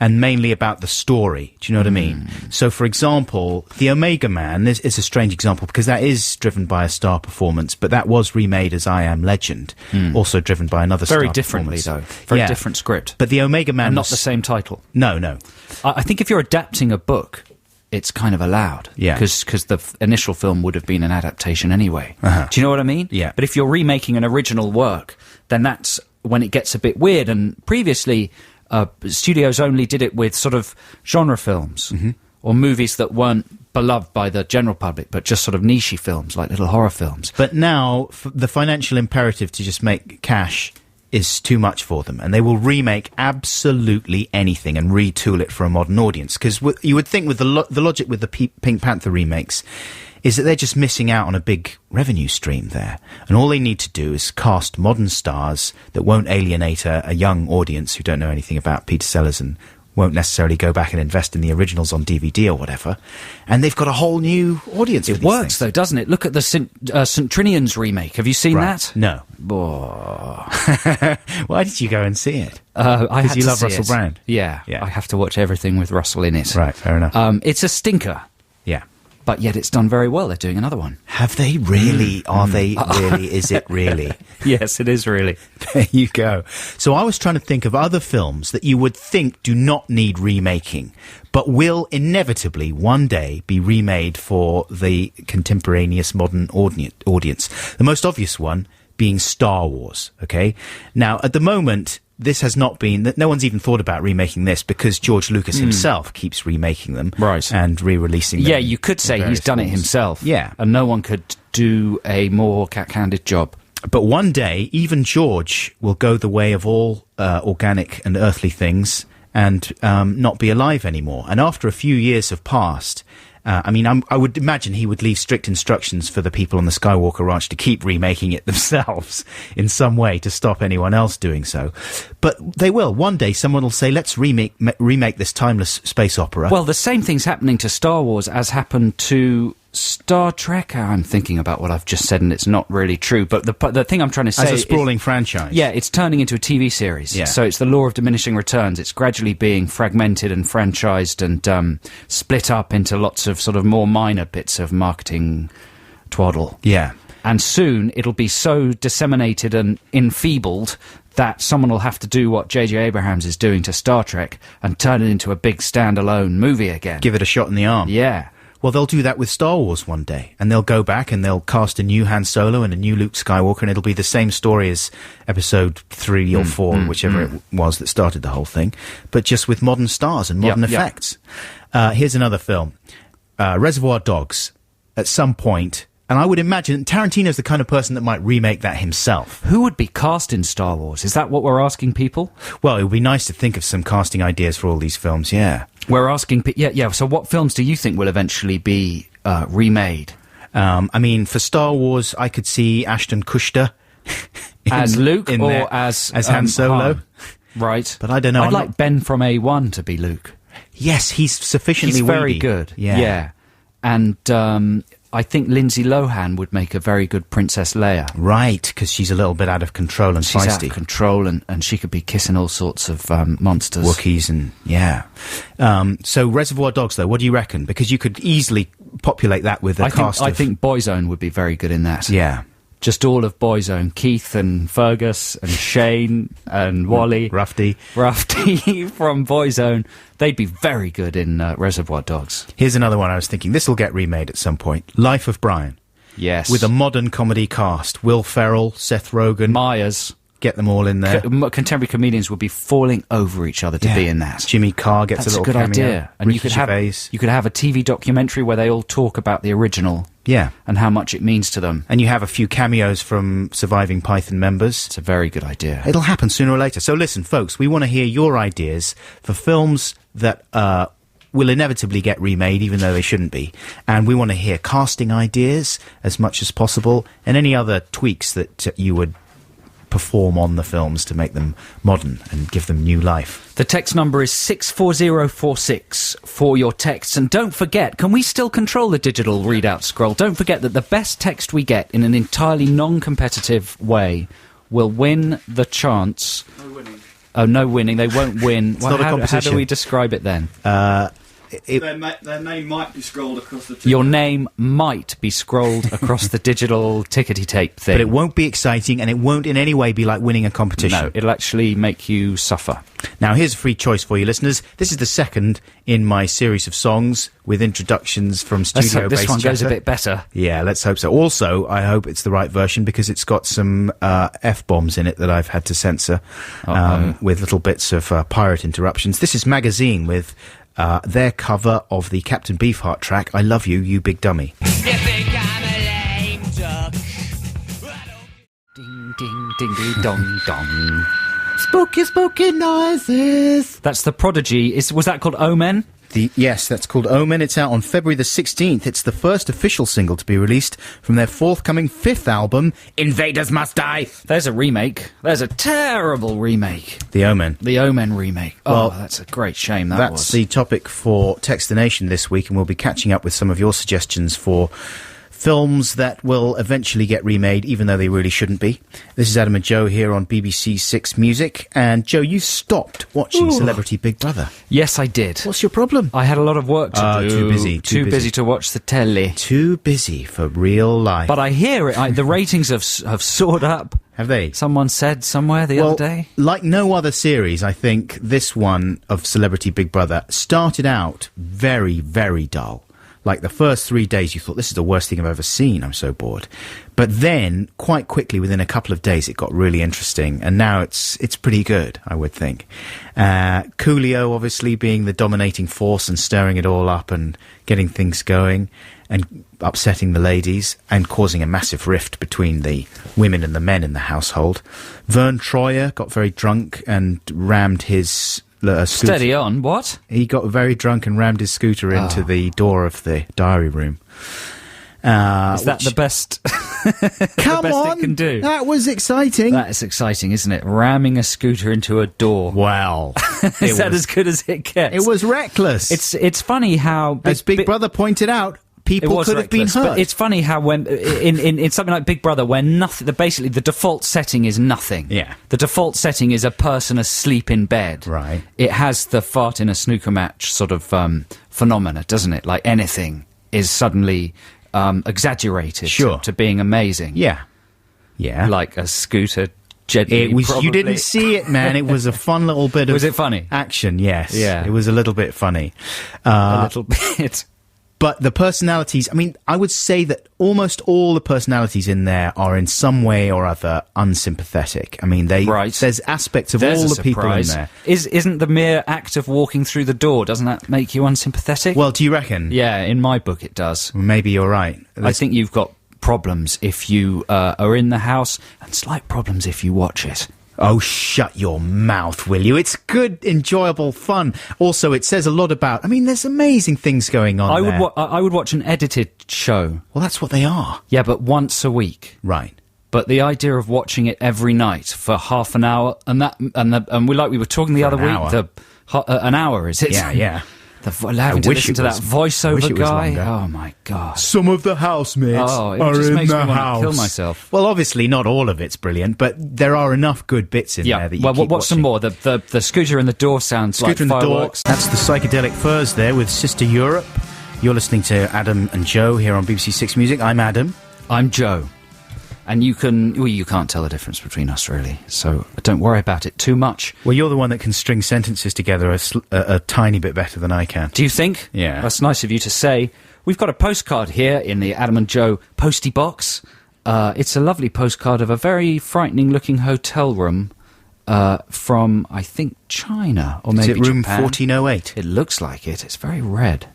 and mainly about the story. Do you know what I mean? So, for example, The Omega Man is a strange example because that is driven by a star performance, but that was remade as I Am Legend, also driven by another star performance. Very differently, though. Very different script. But The Omega Man... And not the same title. No. I think if you're adapting a book, it's kind of allowed. Because the initial film would have been an adaptation anyway. Do you know what I mean? Yeah. But if you're remaking an original work, then that's when it gets a bit weird. And previously, studios only did it with sort of genre films or movies that weren't beloved by the general public, but just sort of niche films, like little horror films. But now, the financial imperative to just make cash is too much for them, and they will remake absolutely anything and retool it for a modern audience. Because you would think with the logic with the Pink Panther remakes is that they're just missing out on a big revenue stream there, and all they need to do is cast modern stars that won't alienate a young audience who don't know anything about Peter Sellers and won't necessarily go back and invest in the originals on DVD or whatever, and they've got a whole new audience. It works, though, doesn't it? Look at the St. Trinian's remake. Have you seen that? No. Why did you go and see it? Because you love Russell Brand. Yeah, I have to watch everything with Russell in it. Right, fair enough. It's a stinker. Yeah. But yet it's done very well. They're doing another one. Have they really? Are they really? Is it really? Yes, it is really. There you go. So I was trying to think of other films that you would think do not need remaking, but will inevitably one day be remade for the contemporaneous modern audience. The most obvious one being Star Wars, okay? Now, at the moment, this has not been... No one's even thought about remaking this because George Lucas himself keeps remaking them and re-releasing them. Yeah, you could say he's done it himself. Yeah. And no one could do a more cack-handed job. But one day, even George will go the way of all organic and earthly things and not be alive anymore. And after a few years have passed... I would imagine he would leave strict instructions for the people on the Skywalker Ranch to keep remaking it themselves in some way to stop anyone else doing so. But they will. One day someone will say, let's remake this timeless space opera. Well, the same thing's happening to Star Wars as happened to Star Trek. I'm thinking about what I've just said, and it's not really true. But the thing I'm trying to say as a sprawling franchise. Yeah, it's turning into a TV series. Yeah. So it's the law of diminishing returns. It's gradually being fragmented and franchised and split up into lots of sort of more minor bits of marketing twaddle. Yeah. And soon it'll be so disseminated and enfeebled that someone will have to do what J.J. Abrams is doing to Star Trek and turn it into a big standalone movie again. Give it a shot in the arm. Yeah. Well, they'll do that with Star Wars one day, and they'll go back and they'll cast a new Han Solo and a new Luke Skywalker, and it'll be the same story as Episode 3 or 4, whichever it was that started the whole thing, but just with modern stars and modern effects. Here's another film, Reservoir Dogs. At some point, and I would imagine Tarantino's the kind of person that might remake that himself. Who would be cast in Star Wars? Is that what we're asking people? Well, it would be nice to think of some casting ideas for all these films, yeah. We're asking... Yeah. So what films do you think will eventually be remade? For Star Wars, I could see Ashton Kutcher as Luke or as Han Solo. Han. Right. But I don't know. I'd like Ben from A1 to be Luke. Yes, he's sufficiently very weedy. Good. Yeah. And I think Lindsay Lohan would make a very good Princess Leia. Right, because she's a little bit out of control and she's feisty. Out of control, and she could be kissing all sorts of monsters. Wookiees and, yeah. So Reservoir Dogs, though, what do you reckon? Because you could easily populate that with a cast I think Boyzone would be very good in that. Yeah. Just all of Boyzone. Keith and Fergus and Shane and Wally. Rufty from Boyzone. They'd be very good in Reservoir Dogs. Here's another one I was thinking. This will get remade at some point. Life of Brian. Yes. With a modern comedy cast. Will Ferrell, Seth Rogen. Myers. Get them all in there. Contemporary comedians would be falling over each other to be in that. Jimmy Carr gets a little cameo. That's a good idea. And you could have a TV documentary where they all talk about the original. Yeah. And how much it means to them. And you have a few cameos from surviving Python members. It's a very good idea. It'll happen sooner or later. So listen, folks, we want to hear your ideas for films that will inevitably get remade, even though they shouldn't be. And we want to hear casting ideas as much as possible and any other tweaks that you would perform on the films to make them modern and give them new life. The text number is 64046 for your texts. And don't forget, can we still control the digital readout scroll? Don't forget that the best text we get in an entirely non-competitive way will win the chance... No winning. Oh, no winning. They won't win. It's not a competition. How do we describe it then? Their name might be scrolled across the ticket. Your name might be scrolled across the digital tickety tape thing. But it won't be exciting, and it won't in any way be like winning a competition. No, it'll actually make you suffer. Now, here's a free choice for you listeners. This is the second in my series of songs with introductions from Let's studio hope this one goes a bit better. Yeah, let's hope so. Also, I hope it's the right version because it's got some F-bombs in it that I've had to censor with little bits of pirate interruptions. This is Magazine with their cover of the Captain Beefheart track, I Love You, You Big Dummy. You think I'm a lame duck? Ding, ding, ding, ding, dong, dong. Spooky, spooky noises. That's The Prodigy. Was that called Omen? Yes, that's called Omen. It's out on February the 16th. It's the first official single to be released from their forthcoming 5th album, Invaders Must Die. There's a remake. There's a terrible remake. The Omen. The Omen remake. Well, that's a great shame, That's the topic for Text the Nation this week, and we'll be catching up with some of your suggestions for films that will eventually get remade, even though they really shouldn't be. This is Adam and Joe here on BBC Six Music. And Joe, you stopped watching Celebrity Big Brother. Yes, I did. What's your problem? I had a lot of work to do. Too busy. Too busy to watch the telly. Too busy for real life. But I hear it. The ratings have soared up. Have they? Someone said somewhere the other day. Like no other series, I think this one of Celebrity Big Brother started out very, very dull. Like the first 3 days you thought, this is the worst thing I've ever seen, I'm so bored. But then, quite quickly, within a couple of days, it got really interesting. And now it's pretty good, I would think. Coolio, obviously, being the dominating force and stirring it all up and getting things going and upsetting the ladies and causing a massive rift between the women and the men in the household. Vern Troyer got very drunk and rammed his... Steady on, what? He got very drunk and rammed his scooter into the door of the diary room. Is that the best? Come the best on, it can do? That was exciting. That is exciting, isn't it? Ramming a scooter into a door. Wow, Is that as good as it gets? It was reckless. It's funny how, as Big Brother pointed out, people could have been hurt. But it's funny how when in something like Big Brother, where basically the default setting is nothing. Yeah. The default setting is a person asleep in bed. Right. It has the fart in a snooker match sort of phenomena, doesn't it? Like anything is suddenly exaggerated to being amazing. Yeah. Yeah. Like a scooter. Gently, you didn't see it, man. It was a fun little bit of... Was it funny? Action, yes. Yeah. It was a little bit funny. A little bit. But the personalities, I mean, I would say that almost all the personalities in there are in some way or other unsympathetic. I mean, there's aspects of all the people in there. Isn't the mere act of walking through the door, doesn't that make you unsympathetic? Well, do you reckon? Yeah, in my book it does. Maybe you're right. I think you've got problems if you are in the house, and slight problems if you watch it. Oh, shut your mouth, will you? It's good, enjoyable fun. Also, it says a lot about... I mean, there's amazing things going on there. I would watch an edited show. Well, that's what they are. Yeah, but once a week. Right. But the idea of watching it every night for half an hour, and we were talking the other week, an hour, is it? Yeah, yeah. Having to listen to that voiceover guy. Oh my god! Some of the housemates are just makes in me the house. Want to kill myself. Well, obviously not all of it's brilliant, but there are enough good bits in there that you keep what's watching. some more? The scooter in the door sounds like fireworks. That's the Psychedelic Furs there with Sister Europe. You're listening to Adam and Joe here on BBC Six Music. I'm Adam. I'm Joe. And you can't tell the difference between us, really. So don't worry about it too much. Well, you're the one that can string sentences together a tiny bit better than I can. Do you think? Yeah. That's nice of you to say. We've got a postcard here in the Adam and Joe postie box. It's a lovely postcard of a very frightening-looking hotel room from, I think, China or maybe Japan. Is it room Japan. 1408? It looks like it. It's very red.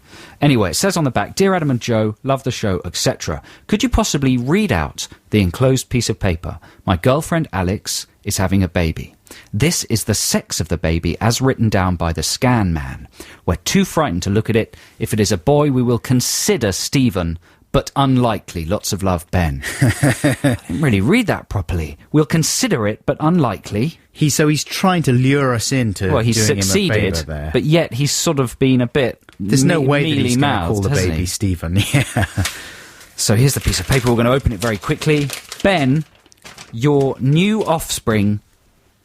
Anyway, it says on the back, Dear Adam and Joe, love the show, etc. Could you possibly read out the enclosed piece of paper? My girlfriend Alex is having a baby. This is the sex of the baby as written down by the scan man. We're too frightened to look at it. If it is a boy, we will consider Stephen, but unlikely. Lots of love, Ben. I didn't really read that properly. We'll consider it, but unlikely. He's trying to lure us into Well, he's doing succeeded, him a favour there. but yet he's sort of been a bit There's no way that he's going to call the hasn't baby he? Stephen. Yeah. So here's the piece of paper. We're going to open it very quickly. Ben, your new offspring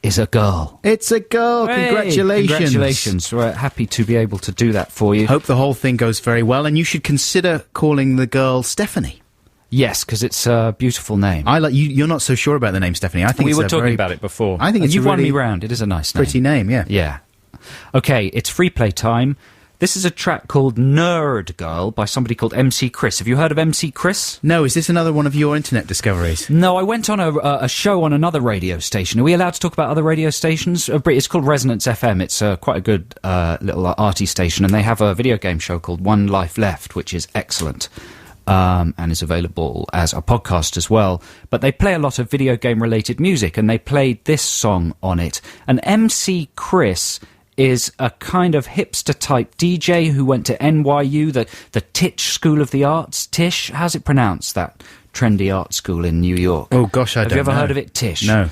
is a girl. It's a girl. Hey, Congratulations. Congratulations. We're happy to be able to do that for you. Hope the whole thing goes very well, and you should consider calling the girl Stephanie. Yes, because it's a beautiful name. I like you. You're not so sure about the name Stephanie. I think We it's were a talking very about it before. I think it's You've a won me really round. It is a nice name. pretty name. Yeah. Yeah. Okay, it's free play time. This is a track called Nerd Girl by somebody called MC Chris. Have you heard of MC Chris? No, is this another one of your internet discoveries? No, I went on a show on another radio station. Are we allowed to talk about other radio stations? It's called Resonance FM. It's quite a good little arty station, and they have a video game show called One Life Left, which is excellent. And is available as a podcast as well. But they play a lot of video game-related music, and they played this song on it. And MC Chris is a kind of hipster-type DJ who went to NYU, the Tisch School of the Arts. Tisch? How's it pronounced, that trendy art school in New York? Oh, gosh, I don't know. Have you ever heard of it, Tisch? No.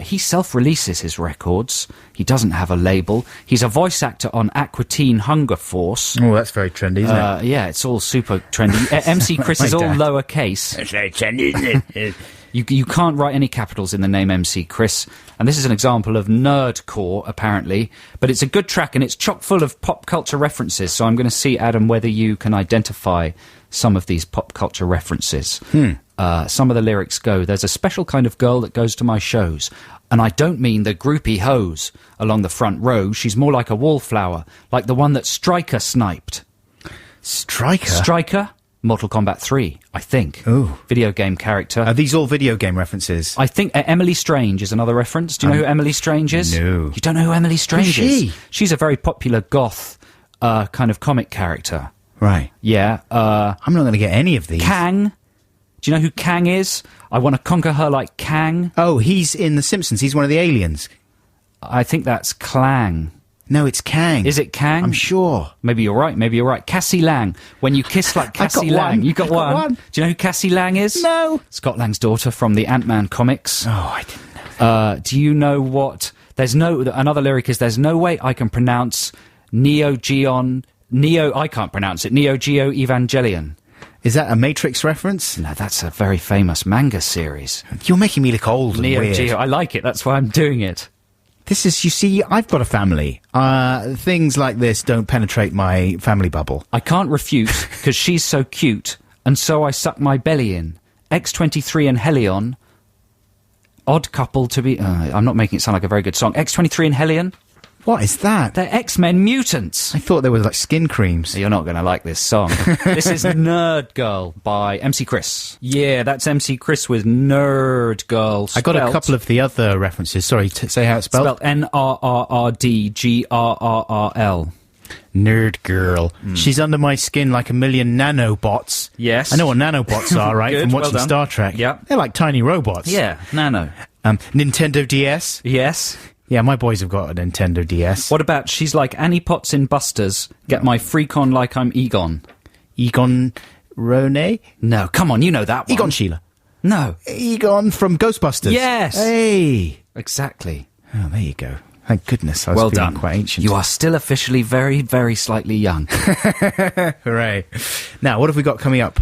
He self-releases his records. He doesn't have a label. He's a voice actor on Aqua Teen Hunger Force. Oh, that's very trendy, isn't it? Yeah, it's all super trendy. MC Chris My is all dad. lowercase. That's very trendy, isn't it? You can't write any capitals in the name MC Chris. And this is an example of nerdcore, apparently. But it's a good track, and it's chock full of pop culture references. So I'm going to see, Adam, whether you can identify some of these pop culture references. Some of the lyrics go, "There's a special kind of girl that goes to my shows. And I don't mean the groupie hose along the front row. She's more like a wallflower, like the one that Stryker sniped." Striker? Stryker? Mortal Kombat 3, I think. Ooh. Video game character. Are these all video game references? I think Emily Strange is another reference. Do you know who Emily Strange is? No. You don't know who Emily Strange Who's she? is? She's a very popular goth kind of comic character. Right. Yeah. I'm not going to get any of these. Kang. Do you know who Kang is? I want to conquer her like Kang. Oh, he's in The Simpsons. He's one of the aliens. I think that's Clang. No, it's Kang. Is it Kang? I'm sure. Maybe you're right. Cassie Lang. When you kiss like I got Cassie Lang. one. You got I got one. one. Do you know who Cassie Lang is? No. Scott Lang's daughter from the Ant-Man comics. Oh, I didn't know that. Do you know what... Another lyric is, "There's no way I can pronounce I can't pronounce it. Neo Geo Evangelion." Is that a Matrix reference? No, that's a very famous manga series. You're making me look old and Neo weird. Geo. I like it. That's why I'm doing it. This is, you see, I've got a family. Things like this don't penetrate my family bubble. I can't refute, because she's so cute, and so I suck my belly in. X23 and Helion. Odd couple to be... I'm not making it sound like a very good song. X23 and Helion. What is that? They're X-Men mutants. I thought they were like skin creams. You're not going to like this song. This is Nerd Girl by MC Chris. Yeah, that's MC Chris with Nerd Girl. I got a couple of the other references. Sorry, say how it's spelled. Spelled NRRRDGRRRL. Nerd girl. She's under my skin like a million nanobots. Yes. I know what nanobots are, right? Good, From well watching done. Star Trek. Yep. They're like tiny robots. Yeah, Nano. Nintendo DS. Yes. Yeah, my boys have got a Nintendo DS. What about she's like Annie Potts in Busters, get my freak on like I'm Egon? Egon Rone? No, come on, you know that one. Egon Sheila. No. Egon from Ghostbusters. Yes. Hey. Exactly. Oh, there you go. Thank goodness. I was Well feeling done. quite ancient. You are still officially very, very slightly young. Hooray. Now, what have we got coming up?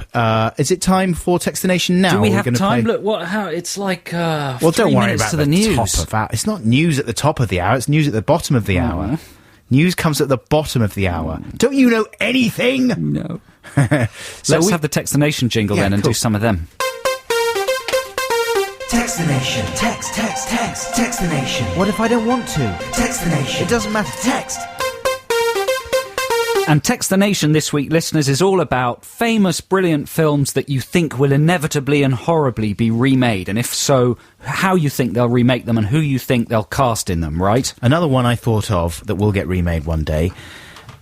Is it time for Text the Nation now? Do we Or are have gonna time? play- Look, what? How? It's like Well, 3 don't worry minutes about to the news. top of our... It's not news at the top of the hour. It's news at the bottom of the hour. News comes at the bottom of the hour. Don't you know anything? No. So Let's we- have the Text the Nation jingle Yeah, then and cool. do some of them. Text the nation. Text the nation. What if I don't want to? Text the nation. It doesn't matter. Text. And Text the Nation this week, listeners, is all about famous, brilliant films that you think will inevitably and horribly be remade. And if so, how you think they'll remake them and who you think they'll cast in them, right? Another one I thought of that will get remade one day,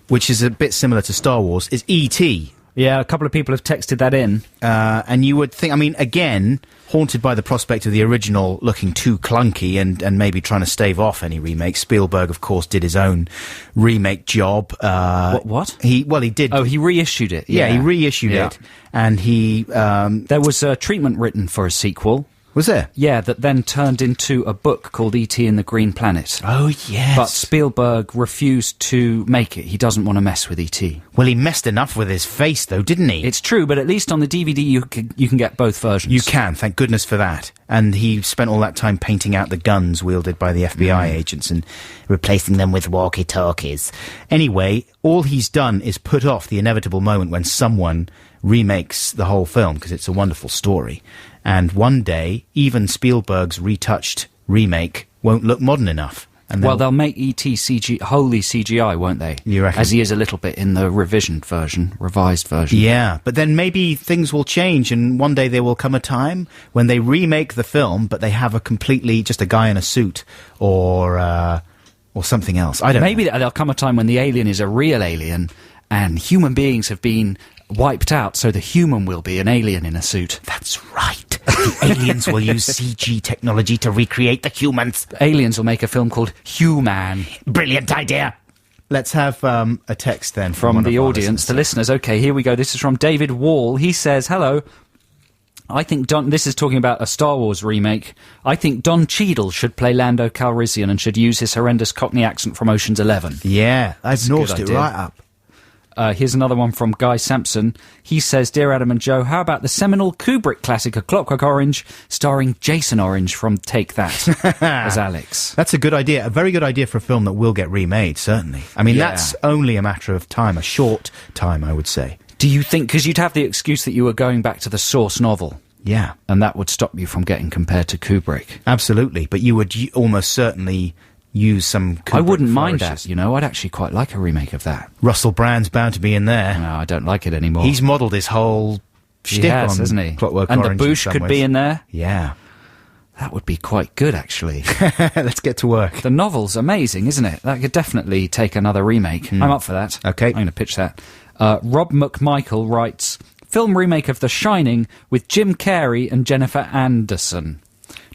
which is a bit similar to Star Wars, is E.T. Yeah, a couple of people have texted that in. And you would think, I mean, again, haunted by the prospect of the original looking too clunky and maybe trying to stave off any remake. Spielberg, of course, did his own remake job. What? He did. Oh, he reissued it. Yeah, he reissued it. And he... there was a treatment written for a sequel. Was there? Yeah, that then turned into a book called E.T. and the Green Planet. Oh, yes. But Spielberg refused to make it. He doesn't want to mess with E.T. Well, he messed enough with his face, though, didn't he? It's true, but at least on the DVD you can get both versions. You can, thank goodness for that. And he spent all that time painting out the guns wielded by the FBI agents and replacing them with walkie-talkies. Anyway, all he's done is put off the inevitable moment when someone remakes the whole film, because it's a wonderful story. And one day, even Spielberg's retouched remake won't look modern enough. And they'll make E.T. wholly CGI, won't they? You reckon? As he is a little bit in the revised version. Yeah, but then maybe things will change, and one day there will come a time when they remake the film, but they have just a guy in a suit, or something else. I don't know. Maybe there'll come a time when the alien is a real alien, and human beings have been wiped out, so the human will be an alien in a suit. That's right. The aliens will use CG technology to recreate the humans. Aliens will make a film called Human. Brilliant idea. Let's have a text then from the audience, the listeners. Okay, here we go. This is from David Wall. He says, hello. I think this is talking about a Star Wars remake. I think Don Cheadle should play Lando Calrissian and should use his horrendous Cockney accent from Ocean's 11. Yeah, I've nosed it right up. Here's another one from Guy Sampson. He says, Dear Adam and Joe, how about the seminal Kubrick classic A Clockwork Orange, starring Jason Orange from Take That as Alex? That's a good idea. A very good idea for a film that will get remade, certainly. I mean, that's only a matter of time, a short time, I would say. Do you think, because you'd have the excuse that you were going back to the source novel. Yeah. And that would stop you from getting compared to Kubrick. Absolutely. But you would almost certainly use some Kubrick I wouldn't mind flourishes. that, I'd actually quite like a remake of that. Russell Brand's bound to be in there. No, I don't like it anymore. He's modelled his whole shtick on hasn't he? Clockwork and Orange. And the Boosh could be in there. Yeah. That would be quite good, actually. Let's get to work. The novel's amazing, isn't it? That could definitely take another remake. I'm up for that. Okay. I'm going to pitch that. Rob McMichael writes, film remake of The Shining with Jim Carrey and Jennifer Anderson.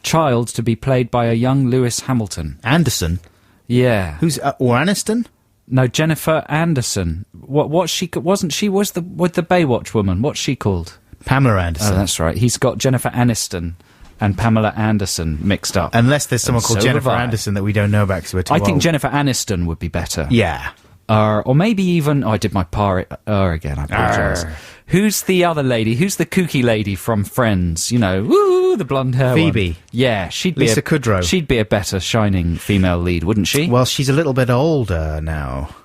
Child to be played by a young Lewis Hamilton. Anderson? Yeah. Who's or Aniston? No, Jennifer Anderson. Was the Baywatch woman? What's she called? Pamela Anderson. Oh, that's right. He's got Jennifer Aniston and Pamela Anderson mixed up. Unless there's someone called Jennifer Anderson that we don't know about because we're too old. I think Jennifer Aniston would be better. Yeah. Or maybe even... I did my again, I apologise. Who's the other lady? Who's the kooky lady from Friends? The blonde hair Phoebe. one. Yeah, she'd be Lisa Kudrow. She'd be a better Shining female lead, wouldn't she? Well, she's a little bit older now.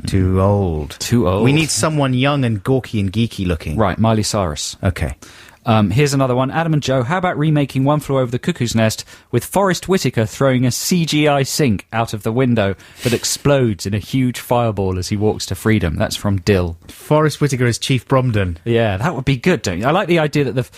Too old. Too old. We need someone young and gawky and geeky looking. Right, Miley Cyrus. Okay. Here's another one. Adam and Joe, how about remaking One Flew Over the Cuckoo's Nest with Forrest Whitaker throwing a CGI sink out of the window that explodes in a huge fireball as he walks to freedom? That's from Dill. Forrest Whitaker is Chief Bromden. Yeah, that would be good, don't you? I like the idea that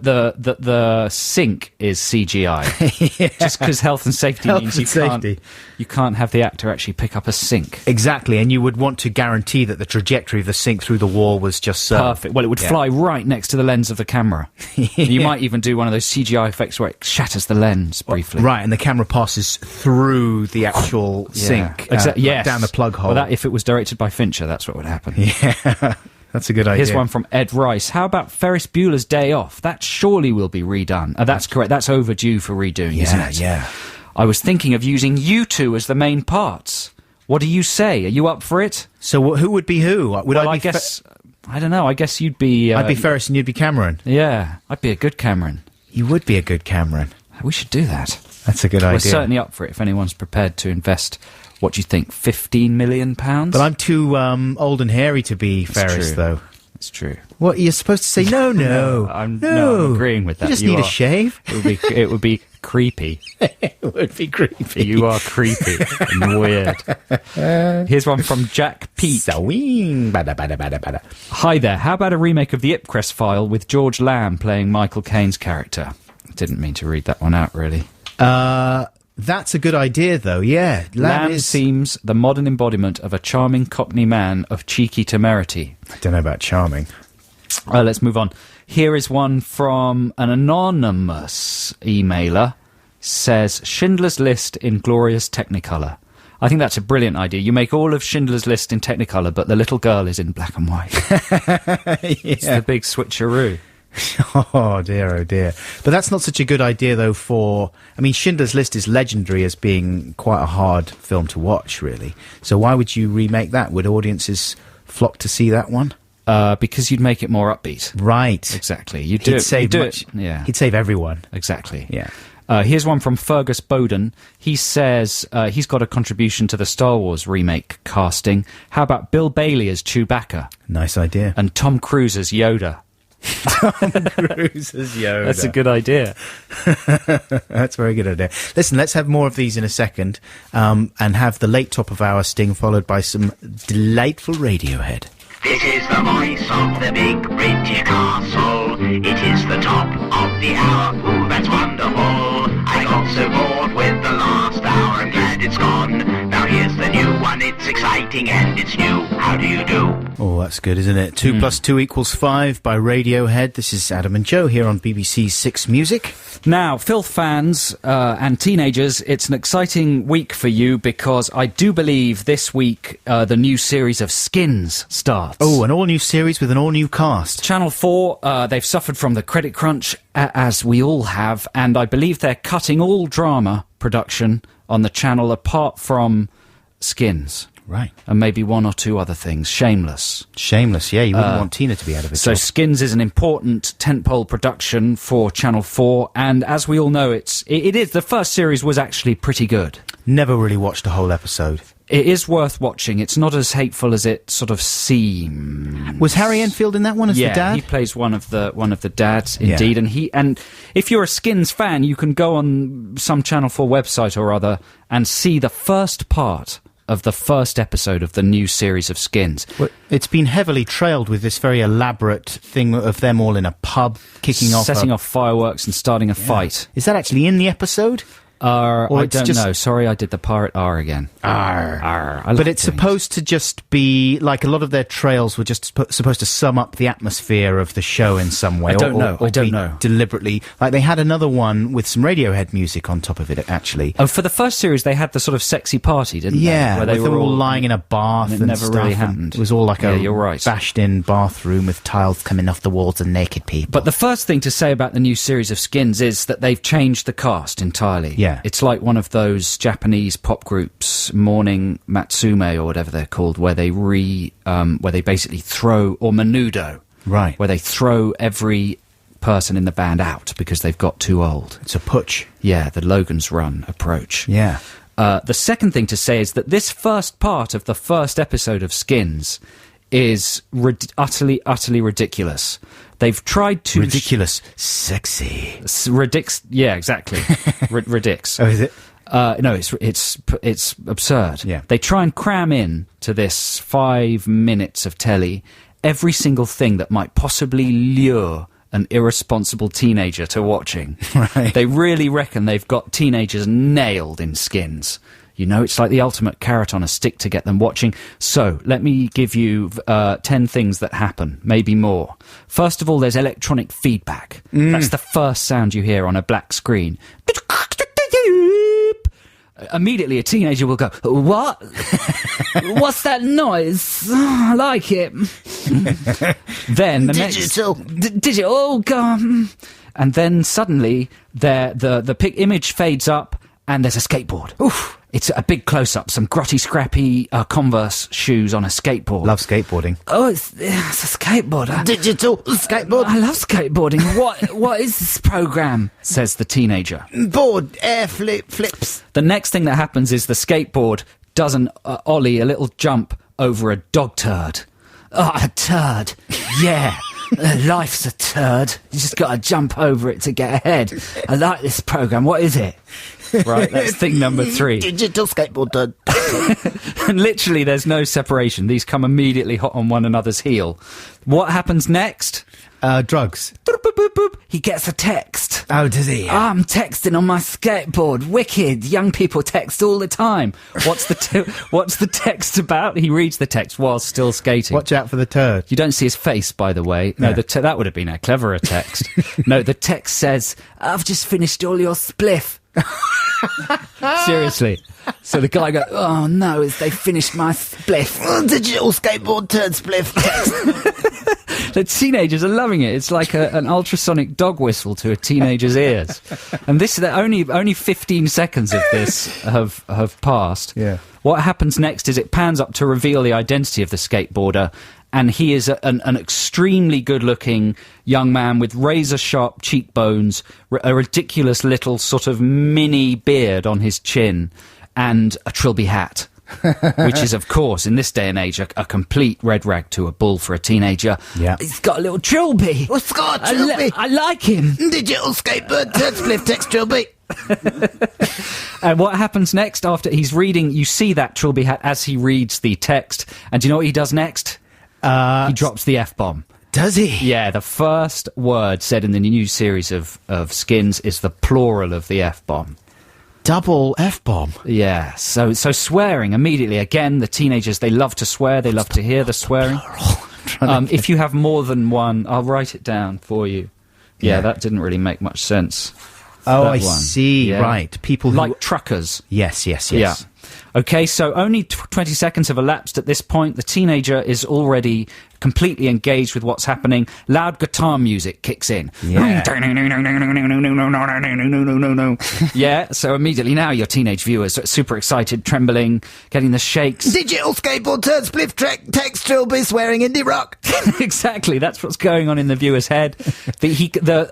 the sink is CGI. Yeah. Just because health and safety means you can't have the actor actually pick up a sink. Exactly, and you would want to guarantee that the trajectory of the sink through the wall was just so perfect. Well, it would fly right next to the lens of the camera. You might even do one of those CGI effects where it shatters the lens briefly. Right, and the camera passes through the actual sink. Yes. Down the plug hole. Well, if it was directed by Fincher, that's what would happen. Yeah. That's a good idea. Here's one from Ed Rice. How about Ferris Bueller's Day Off? That surely will be redone. That's correct. That's overdue for redoing, isn't it? Yeah. I was thinking of using you two as the main parts. What do you say? Are you up for it? So who would be who? I guess... I don't know. I guess you'd be... I'd be Ferris and you'd be Cameron. Yeah. I'd be a good Cameron. You would be a good Cameron. We should do that. That's a good idea. We're certainly up for it if anyone's prepared to invest... What do you think, £15 million? But I'm too old and hairy to be Ferris, though. It's true. What, you're supposed to say, no. I'm agreeing with that. You just need a shave. It would be creepy. It would be creepy. You are creepy and weird. Here's one from Jack Pete. Hi there. How about a remake of The Ipcress File with George Lamb playing Michael Caine's character? Didn't mean to read that one out, really. That's a good idea, though, yeah. Lamb seems the modern embodiment of a charming Cockney man of cheeky temerity. I don't know about charming. Let's move on. Here is one from an anonymous emailer. Says, Schindler's List in glorious Technicolor. I think that's a brilliant idea. You make all of Schindler's List in Technicolor, but the little girl is in black and white. It's the big switcheroo. Oh dear. But that's not such a good idea, though, I mean, Schindler's List is legendary as being quite a hard film to watch, really. So why would you remake that? Would audiences flock to see that one? Because you'd make it more upbeat. Right. Exactly. He'd save everyone. Exactly. Yeah. Here's one from Fergus Bowden. He says he's got a contribution to the Star Wars remake casting. How about Bill Bailey as Chewbacca? Nice idea. And Tom Cruise as Yoda. Tom Cruise as Yoda. That's a good idea. That's a very good idea. Listen, let's have more of these in a second, and have the late top of our sting followed by some delightful Radiohead. This is the voice of the big British castle. It is the top of the hour. Ooh, that's wonderful. I got so bored with the last hour. I'm glad it's gone. Now here's the new one. It's exciting and it's new. How do you do? Oh, that's good, isn't it? 2 + 2 = 5 by Radiohead. This is Adam and Joe here on BBC's Six Music. Now, filth fans and teenagers, it's an exciting week for you because I do believe this week the new series of Skins starts. Oh, an all-new series with an all-new cast. Channel 4, they've suffered from the credit crunch, as we all have, and I believe they're cutting all drama production on the channel apart from Skins. Right. And maybe one or two other things. Shameless, yeah. You wouldn't want Tina to be out of it. So Skins is an important tentpole production for Channel 4, and as we all know, it is. The first series was actually pretty good. Never really watched a whole episode. It is worth watching. It's not as hateful as it sort of seems. Was Harry Enfield in that one as the dad? Yeah, he plays one of the dads, indeed. Yeah. And if you're a Skins fan, you can go on some Channel 4 website or other and see the first part of the first episode of the new series of Skins. Well, it's been heavily trailed with this very elaborate thing of them all in a pub, setting off fireworks and starting a fight. Is that actually in the episode? I don't know. Sorry, I did the pirate R again. But it's supposed to just be like a lot of their trails were just supposed to sum up the atmosphere of the show in some way. I don't know. Deliberately. Like they had another one with some Radiohead music on top of it, actually. Oh, for the first series, they had the sort of sexy party, didn't they? Yeah, where they were all lying in a bath and and never stuff, really happened. It was all like you're right. bashed-in bathroom with tiles coming off the walls and naked people. But the first thing to say about the new series of Skins is that they've changed the cast entirely. Yeah. It's like one of those Japanese pop groups, Morning Matsume or whatever they're called, where they basically throw, or Menudo, right, where they throw every person in the band out because they've got too old. It's a putsch. Yeah, the Logan's Run approach. Yeah. The second thing to say is that this first part of the first episode of Skins is utterly ridiculous. They've tried to... Ridiculous. Sexy. Yeah, exactly. Ridix. Oh, is it? No, it's absurd. Yeah. They try and cram in to this 5 minutes of telly every single thing that might possibly lure an irresponsible teenager to watching. Right. They really reckon they've got teenagers nailed in Skins. You know, it's like the ultimate carrot on a stick to get them watching. So, let me give you 10 things that happen, maybe more. First of all, there's electronic feedback. That's the first sound you hear on a black screen. Immediately, a teenager will go, "What? What's that noise? Oh, I like it." Then the digital. Digital. Oh, God. And then suddenly, the image fades up, and there's a skateboard. Oof. It's a big close-up, some grotty, scrappy Converse shoes on a skateboard. Love skateboarding. Oh, it's a skateboard. Digital skateboard. I love skateboarding. What is this program? Says the teenager. Board, air flips. The next thing that happens is the skateboard does an ollie, a little jump over a dog turd. Oh, a turd. Yeah. Life's a turd. You just got to jump over it to get ahead. I like this program. What is it? Right, that's thing number 3. Digital skateboard done. And literally, there's no separation. These come immediately hot on one another's heel. What happens next? Drugs. Boop, boop, boop, boop. He gets a text. Oh, does he? I'm texting on my skateboard. Wicked. Young people text all the time. What's the text about? He reads the text while still skating. Watch out for the turd. You don't see his face, by the way. No, Yeah. that would have been a cleverer text. No, the text says, I've just finished all your spliff. Seriously. So the guy goes, oh no, they finished my spliff. Digital skateboard turd spliff text. The teenagers are loving it. It's like an ultrasonic dog whistle to a teenager's ears. And only 15 seconds of this have passed. Yeah. What happens next is it pans up to reveal the identity of the skateboarder, and he is an extremely good-looking young man with razor-sharp cheekbones, a ridiculous little sort of mini beard on his chin, and a trilby hat. Which is, of course, in this day and age, a complete red rag to a bull for a teenager. Yeah. He's got a little trilby. What's got trilby? I like him. Digital skateboard turd spliff text trilby. And what happens next after he's reading, you see that trilby hat as he reads the text, and do you know what he does next? He drops the F-bomb. Does he? Yeah, the first word said in the new series of Skins is the plural of the F-bomb. Double F-bomb. Yeah, so swearing immediately. Again, the teenagers, they love to swear. They love to hear the swearing. If you have more than one, I'll write it down for you. Yeah, that didn't really make much sense. Oh, That I one. see. Yeah. Right. People who... Like truckers. Yes. Yeah. Okay, so only 20 seconds have elapsed at this point. The teenager is already completely engaged with what's happening. Loud guitar music kicks in. Yeah. Yeah, so immediately now your teenage viewers are super excited, trembling, getting the shakes. Digital skateboard turd spliff text trilby swearing indie rock. Exactly, that's what's going on in the viewer's head.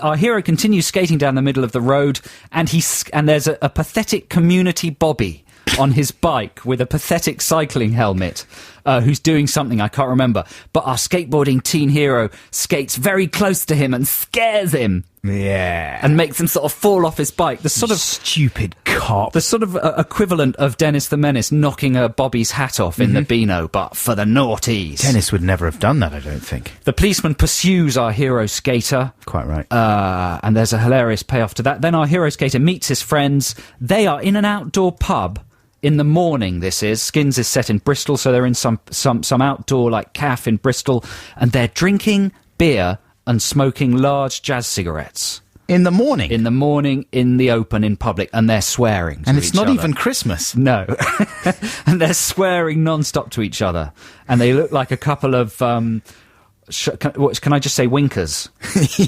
Our hero continues skating down the middle of the road, and there's a pathetic community Bobby on his bike with a pathetic cycling helmet, who's doing something I can't remember. But our skateboarding teen hero skates very close to him and scares him. Yeah. And makes him sort of fall off his bike. The sort of stupid cop. The sort of equivalent of Dennis the Menace knocking Bobby's hat off in the Beano, but for the naughties. Dennis would never have done that, I don't think. The policeman pursues our hero skater. Quite right. And there's a hilarious payoff to that. Then our hero skater meets his friends. They are in an outdoor pub. In the morning, this is. Skins is set in Bristol, so they're in some outdoor, like, cafe in Bristol, and they're drinking beer and smoking large jazz cigarettes. In the morning? In the morning, in the open, in public, and they're swearing to And it's each not other. even Christmas. No. And they're swearing non-stop to each other. And they look like a couple of... can I just say winkers?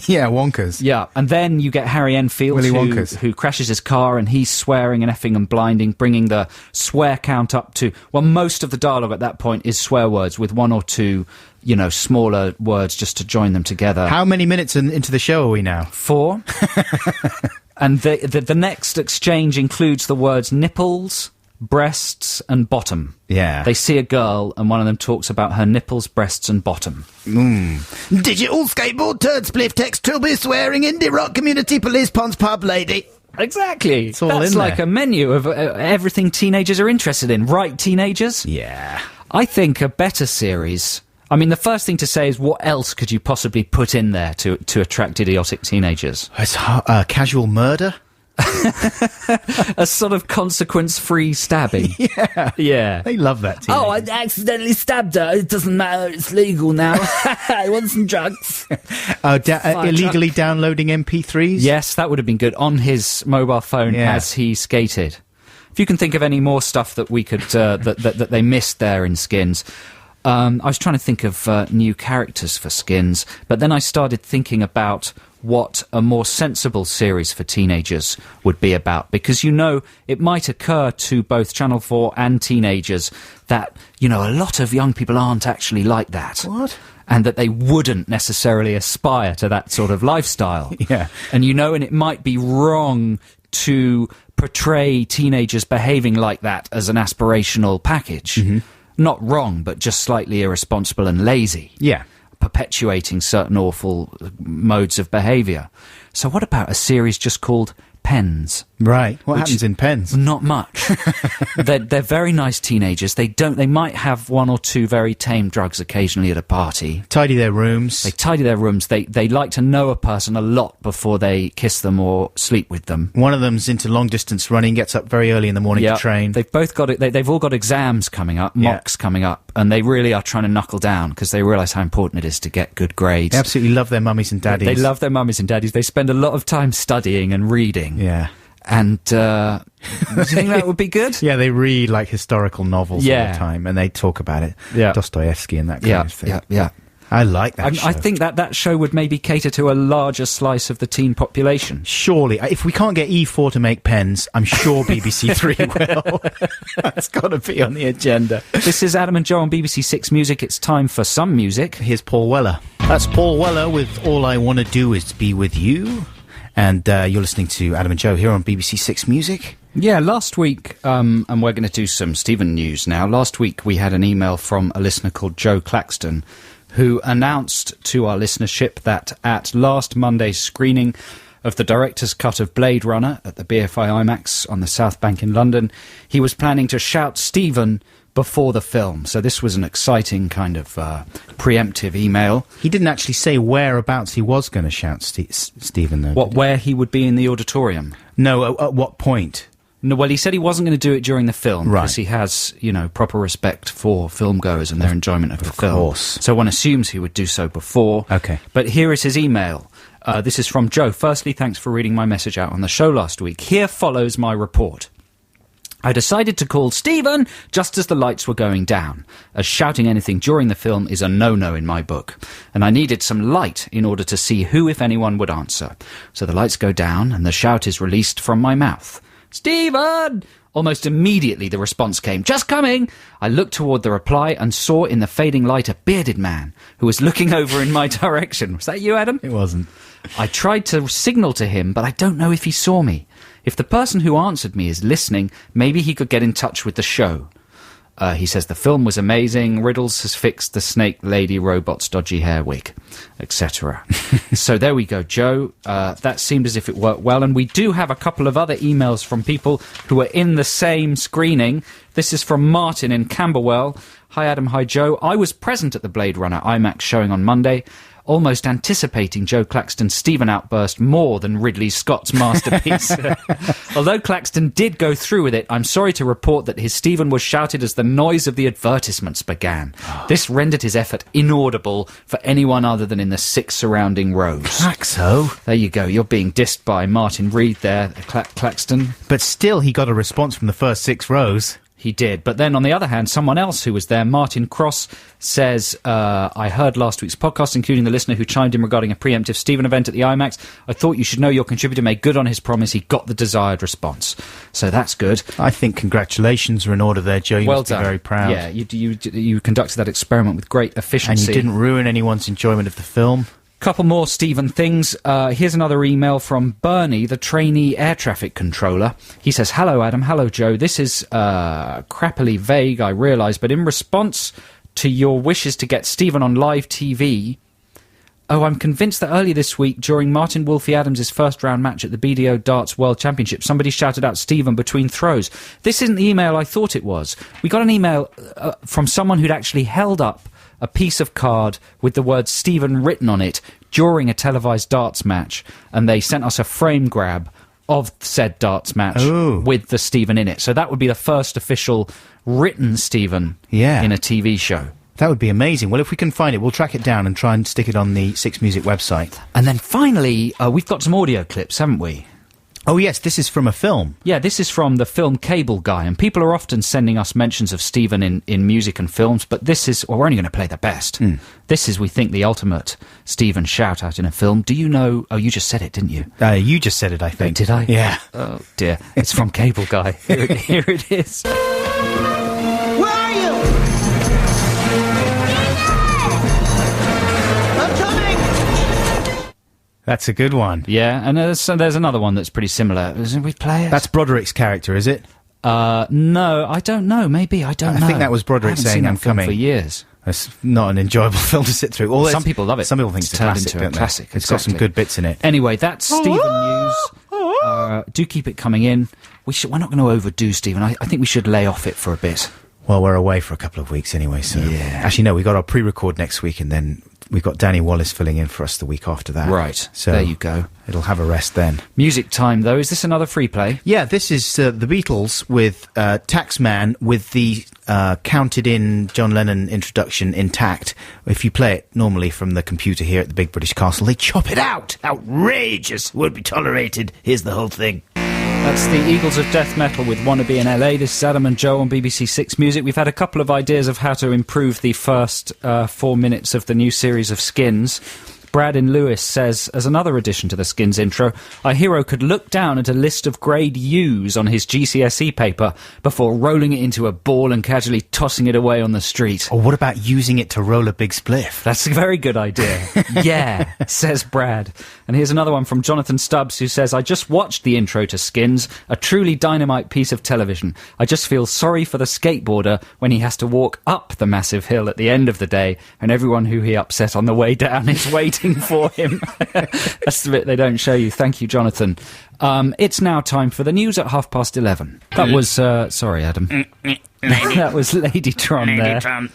Yeah, wonkers. Yeah, and then you get Harry Enfield, Willy Wonkers. who crashes his car, and he's swearing and effing and blinding, bringing the swear count up to... Well, most of the dialogue at that point is swear words with one or two, smaller words just to join them together. How many minutes into the show are we now? 4. And the next exchange includes the words nipples, breasts and bottom. Yeah. They see a girl and one of them talks about her nipples, breasts and bottom. Digital skateboard turd spliff text trilby swearing indie rock community police ponds pub lady. Exactly. It's all That's in like there. a menu of everything teenagers are interested in. Right, teenagers? Yeah. I think a better series... I mean, the first thing to say is what else could you possibly put in there to attract idiotic teenagers? It's casual murder. A sort of consequence-free stabbing. Yeah. Yeah. They love that. Oh, I accidentally stabbed her. It doesn't matter. It's legal now. I want some drugs. Illegally downloading MP3s? Yes, that would have been good. On his mobile phone Yeah. as he skated. If you can think of any more stuff that we could that they missed there in Skins. I was trying to think of new characters for Skins, but then I started thinking about what a more sensible series for teenagers would be about, because it might occur to both Channel 4 and teenagers that a lot of young people aren't actually like that. What? And that they wouldn't necessarily aspire to that sort of lifestyle. Yeah. And and it might be wrong to portray teenagers behaving like that as an aspirational package. Not wrong, but just slightly irresponsible and lazy. Yeah. Perpetuating certain awful modes of behaviour. So what about a series just called Pens? Right. What happens in pens? Not much. They're very nice teenagers. They might have one or two very tame drugs occasionally at a party. Tidy their rooms. They tidy their rooms. They like to know a person a lot before they kiss them or sleep with them. One of them's into long distance running, gets up very early in the morning to train. They've both got it. They've all got exams coming up, mocks coming up, and they really are trying to knuckle down because they realise how important it is to get good grades. They absolutely love their mummies and daddies. They love their mummies and daddies. They spend a lot of time studying and reading. Yeah. And do you think that would be good? Yeah, they read like historical novels all the time, and they talk about it. Yeah. Dostoevsky and that kind of thing. Yeah. I like that show. I think that show would maybe cater to a larger slice of the teen population. Surely. If we can't get E4 to make pens, I'm sure BBC Three will. That's got to be on the agenda. This is Adam and Joe on BBC Six Music. It's time for some music. Here's Paul Weller. That's Paul Weller with All I Want to Do Is Be With You. And you're listening to Adam and Joe here on BBC Six Music. Yeah, last week, and we're going to do some Stephen news now. Last week we had an email from a listener called Joe Claxton, who announced to our listenership that at last Monday's screening of the director's cut of Blade Runner at the BFI IMAX on the South Bank in London, he was planning to shout Stephen before the film. So this was an exciting kind of preemptive email. He didn't actually say whereabouts he was going to shout Stephen, though. Where he would be in the auditorium? No, at what point? No, well, he said he wasn't going to do it during the film because he has, proper respect for filmgoers and their enjoyment of the film. Of course. So one assumes he would do so before. Okay. But here is his email. This is from Joe. Firstly, thanks for reading my message out on the show last week. Here follows my report. I decided to call Stephen just as the lights were going down, as shouting anything during the film is a no-no in my book, and I needed some light in order to see who, if anyone, would answer. So the lights go down, and the shout is released from my mouth. Stephen! Almost immediately the response came, just coming! I looked toward the reply and saw in the fading light a bearded man who was looking over in my direction. Was that you, Adam? It wasn't. I tried to signal to him, but I don't know if he saw me. If the person who answered me is listening, maybe he could get in touch with the show. He says the film was amazing. Riddles has fixed the snake lady robot's dodgy hair wig, etc. So there we go, Joe. That seemed as if it worked well. And we do have a couple of other emails from people who are in the same screening. This is from Martin in Camberwell. Hi, Adam. Hi, Joe. I was present at the Blade Runner IMAX showing on Monday, almost anticipating Joe Claxton's Stephen outburst more than Ridley Scott's masterpiece. Although Claxton did go through with it, I'm sorry to report that his Stephen was shouted as the noise of the advertisements began. This rendered his effort inaudible for anyone other than in the 6 surrounding rows. Claxo. There you go. You're being dissed by Martin Reed there, Claxton. But still, he got a response from the first 6 rows. He did. But then, on the other hand, someone else who was there, Martin Cross, says, I heard last week's podcast, including the listener who chimed in regarding a preemptive Stephen event at the IMAX. I thought you should know your contributor made good on his promise. He got the desired response. So that's good. I think congratulations are in order there, Joe. You well must done. Be very proud. Yeah, you conducted that experiment with great efficiency. And you didn't ruin anyone's enjoyment of the film. Couple more Stephen things. Here's another email from Bernie, the trainee air traffic controller. He says, hello, Adam. Hello, Joe. This is crappily vague, I realise, but in response to your wishes to get Stephen on live TV, I'm convinced that earlier this week, during Martin Wolfie Adams' first-round match at the BDO Darts World Championship, somebody shouted out Stephen between throws. This isn't the email I thought it was. We got an email from someone who'd actually held up a piece of card with the word Stephen written on it during a televised darts match, and they sent us a frame grab of said darts match with the Stephen in it. So that would be the first official written Stephen in a TV show. That would be amazing. Well, if we can find it, we'll track it down and try and stick it on the Six Music website. And then finally, we've got some audio clips, haven't we? Oh, yes, this is from a film. Yeah, this is from the film Cable Guy, and people are often sending us mentions of Stephen in music and films, but this is, well, we're only going to play the best. This is, we think, the ultimate Stephen shout-out in a film. Do you know... Oh, you just said it, didn't you? You just said it, I think. Did I? Yeah. Oh, dear. It's from Cable Guy. Here it is. Where are you? I'm coming! That's a good one. Yeah, and there's another one that's pretty similar. We play it? That's Broderick's character, is it? No, I don't know. Maybe, I don't know. I think that was Broderick saying, I'm coming. For years. It's not an enjoyable film to sit through. Some people love it. Some people think it's a classic, into a classic. It's got some good bits in it. Anyway, that's Stephen News. Do keep it coming in. We're not going to overdo, Stephen. I think we should lay off it for a bit. Well, we're away for a couple of weeks anyway, so... Yeah. Actually, no, we got our pre-record next week, and then we've got Danny Wallace filling in for us the week after that. Right, So there you go. It'll have a rest then. Music time, though. Is this another free play? Yeah, this is the Beatles with Taxman with the counted-in John Lennon introduction intact. If you play it normally from the computer here at the Big British Castle, they chop it out! Outrageous! Won't be tolerated. Here's the whole thing. That's the Eagles of Death Metal with Wanna Be in LA. This is Adam and Joe on BBC Six Music. We've had a couple of ideas of how to improve the first 4 minutes of the new series of Skins. Brad in Lewis says, as another addition to the Skins intro, our hero could look down at a list of grade U's on his GCSE paper before rolling it into a ball and casually tossing it away on the street. Or what about using it to roll a big spliff? That's a very good idea. Yeah, says Brad. And here's another one from Jonathan Stubbs, who says, I just watched the intro to Skins, a truly dynamite piece of television. I just feel sorry for the skateboarder when he has to walk up the massive hill at the end of the day, and everyone who he upset on the way down is waiting for him. That's the bit they don't show you. Thank you, Jonathan. It's now time for the news at 11:30. That was, sorry, Adam. That was Ladytron there.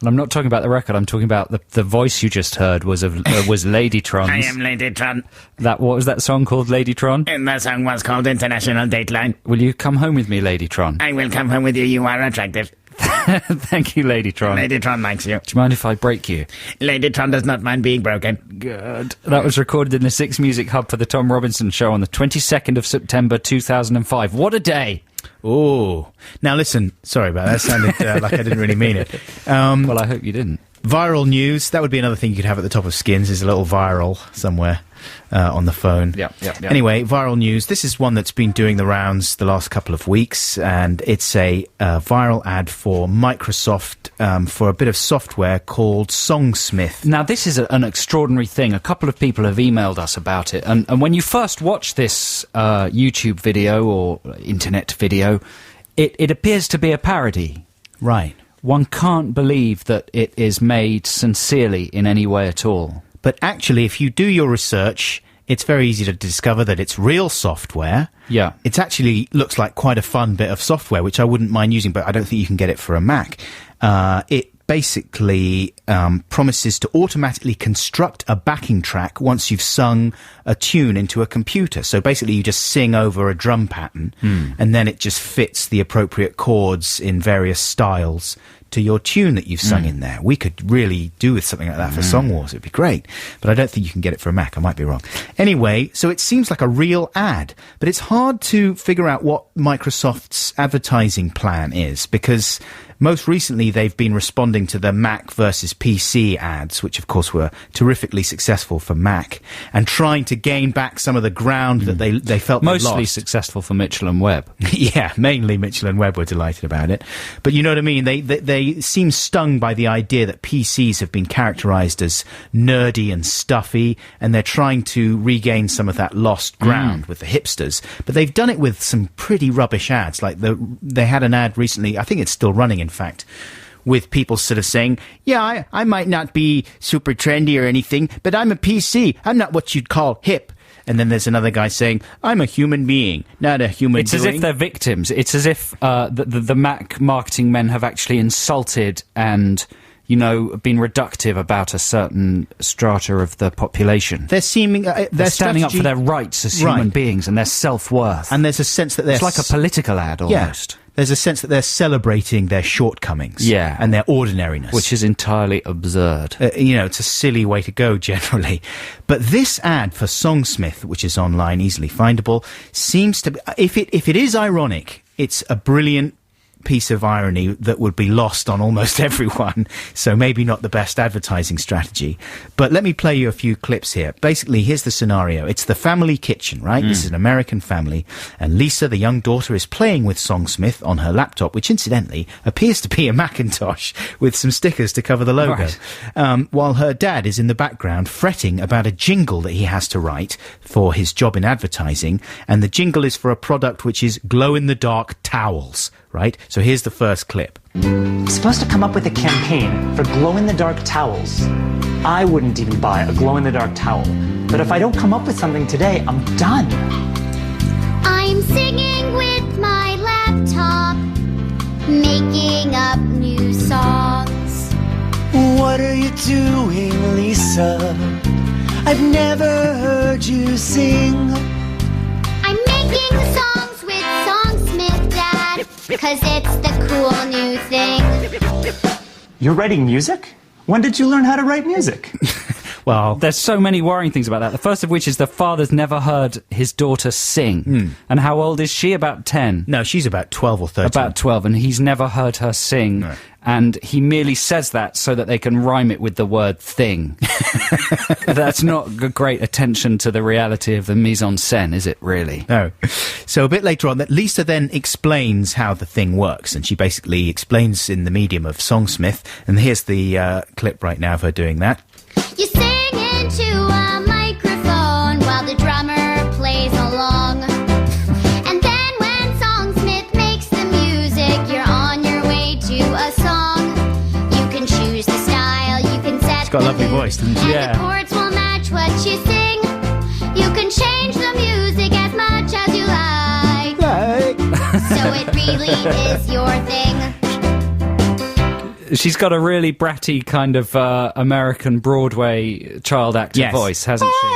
And I'm not talking about the record, I'm talking about the voice you just heard was Ladytron's. I am Ladytron. What was that song called, Ladytron? And that song was called International Dateline. Will you come home with me, Ladytron? I will come home with you. You are attractive. Thank you, Ladytron. Ladytron likes you. Do you mind if I break you? Ladytron does not mind being broken. Good. That was recorded in the Six Music Hub for the Tom Robinson Show on the 22nd of September 2005. What a day! Oh. Now listen, sorry about that. That sounded like I didn't really mean it. Well, I hope you didn't. Viral news. That would be another thing you could have at the top of Skins, is a little viral somewhere on the phone. Yeah. Anyway, viral news. This is one that's been doing the rounds the last couple of weeks, and it's a viral ad for Microsoft for a bit of software called Songsmith. Now, this is an extraordinary thing. A couple of people have emailed us about it, and when you first watch this YouTube video or internet video, it appears to be a parody. Right. One can't believe that it is made sincerely in any way at all. But actually, if you do your research, it's very easy to discover that it's real software. Yeah. It actually looks like quite a fun bit of software, which I wouldn't mind using, but I don't think you can get it for a Mac. It basically promises to automatically construct a backing track once you've sung a tune into a computer. So basically you just sing over a drum pattern, and then it just fits the appropriate chords in various styles to your tune that you've sung in there. We could really do with something like that for Song Wars. It'd be great. But I don't think you can get it for a Mac. I might be wrong. Anyway, so it seems like a real ad, but it's hard to figure out what Microsoft's advertising plan is, because most recently they've been responding to the Mac versus PC ads, which of course were terrifically successful for Mac, and trying to gain back some of the ground that they felt they'd Mostly lost. successful for Mitchell and Webb. Yeah, mainly Mitchell and Webb were delighted about it. But you know what I mean? They seem stung by the idea that PCs have been characterized as nerdy and stuffy, and they're trying to regain some of that lost ground with the hipsters. But they've done it with some pretty rubbish ads. Like they had an ad recently, I think it's still running in fact, with people sort of saying, yeah, I might not be super trendy or anything, but I'm a PC. I'm not what you'd call hip. And then there's another guy saying, I'm a human being, not a human It's as if they're victims. It's as if the Mac marketing men have actually insulted and, you know, been reductive about a certain strata of the population. They're seeming... they're standing up for their rights as human beings and their self-worth. And there's a sense that they're... It's like a political ad, almost. Yeah. There's a sense that they're celebrating their shortcomings. Yeah. And their ordinariness. Which is entirely absurd. It's a silly way to go, generally. But this ad for Songsmith, which is online, easily findable, seems to be... If it is ironic, it's a brilliant piece of irony that would be lost on almost everyone, so maybe not the best advertising strategy. But let me play you a few clips here. Basically, here's the scenario. It's the family kitchen, right? This is an American family, and Lisa, the young daughter, is playing with Songsmith on her laptop, which incidentally appears to be a Macintosh with some stickers to cover the logo, while her dad is in the background fretting about a jingle that he has to write for his job in advertising, and the jingle is for a product which is glow-in-the-dark towels, right? So here's the first clip. I'm supposed to come up with a campaign for glow-in-the-dark towels. I wouldn't even buy a glow-in-the-dark towel. But if I don't come up with something today, I'm done. I'm singing with my laptop, making up new songs. What are you doing, Lisa? I've never heard you sing. I'm making songs with Songsmith, Dad, 'cause it's the cool new thing. You're writing music? When did you learn how to write music? Well, There's so many worrying things about that. The first of which is the father's never heard his daughter sing. And how old is she? About 10? no, she's about 12 or 13. About 12, and he's never heard her sing. No. And he merely says that so that they can rhyme it with the word thing. That's not a great attention to the reality of the mise en scène, is it, really? No. So a bit later on, that Lisa then explains how the thing works, and she basically explains in the medium of Songsmith, and here's the clip right now of her doing that. You sing into a microphone while the drummer plays along. And then when Songsmith makes the music, you're on your way to a song. You can choose the style, you can set She's got a lovely voice, doesn't she? and the chords will match what you sing. You can change the music as much as you like. So it really is your thing. She's got a really bratty kind of American Broadway child actor Yes. voice, hasn't she?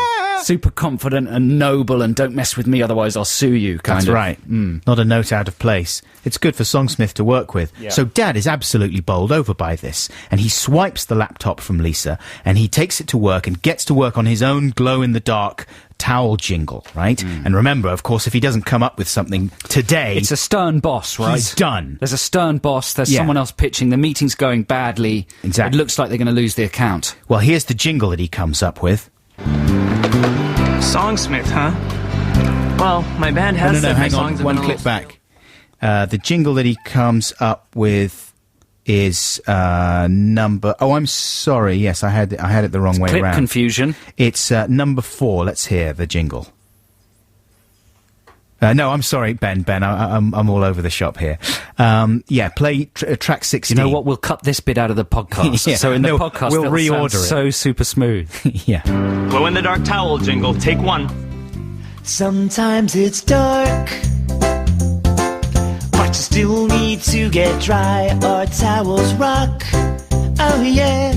Super confident and noble and don't mess with me, otherwise I'll sue you, kind That's of. right. Not a note out of place. It's good for Songsmith to work with. Yeah. So Dad is absolutely bowled over by this, and he swipes the laptop from Lisa, and he takes it to work and gets to work on his own glow-in-the-dark towel jingle, right? And remember, of course, if he doesn't come up with something today, It's a stern boss, right? he's done. There's a stern boss, there's Yeah. someone else pitching, the meeting's going badly. Exactly. It looks like they're going to lose the account. Well, here's the jingle that he comes up with. Songsmith, huh? Well, my band has No, said my hang on, songs have one been a clip little back. The jingle that he comes up with is number... Oh, I'm sorry. Yes, I had it the wrong way Clip around. confusion. It's number 4. Let's hear the jingle. No, I'm sorry, Ben. I'm all over the shop here. Yeah, play track 16. You know what? We'll cut this bit out of the podcast. Yeah. So in the No, podcast, we'll it'll reorder sound it. so super smooth. Yeah. glow-in-the-dark towel jingle. Take one. Sometimes it's dark, but you still need to get dry. Our towels rock. Oh yeah,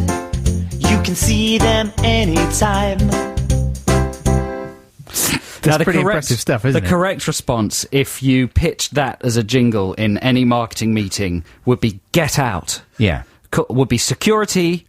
you can see them anytime. That's pretty impressive stuff, isn't the it? The correct response, if you pitched that as a jingle in any marketing meeting, would be get out. Yeah. Would be security.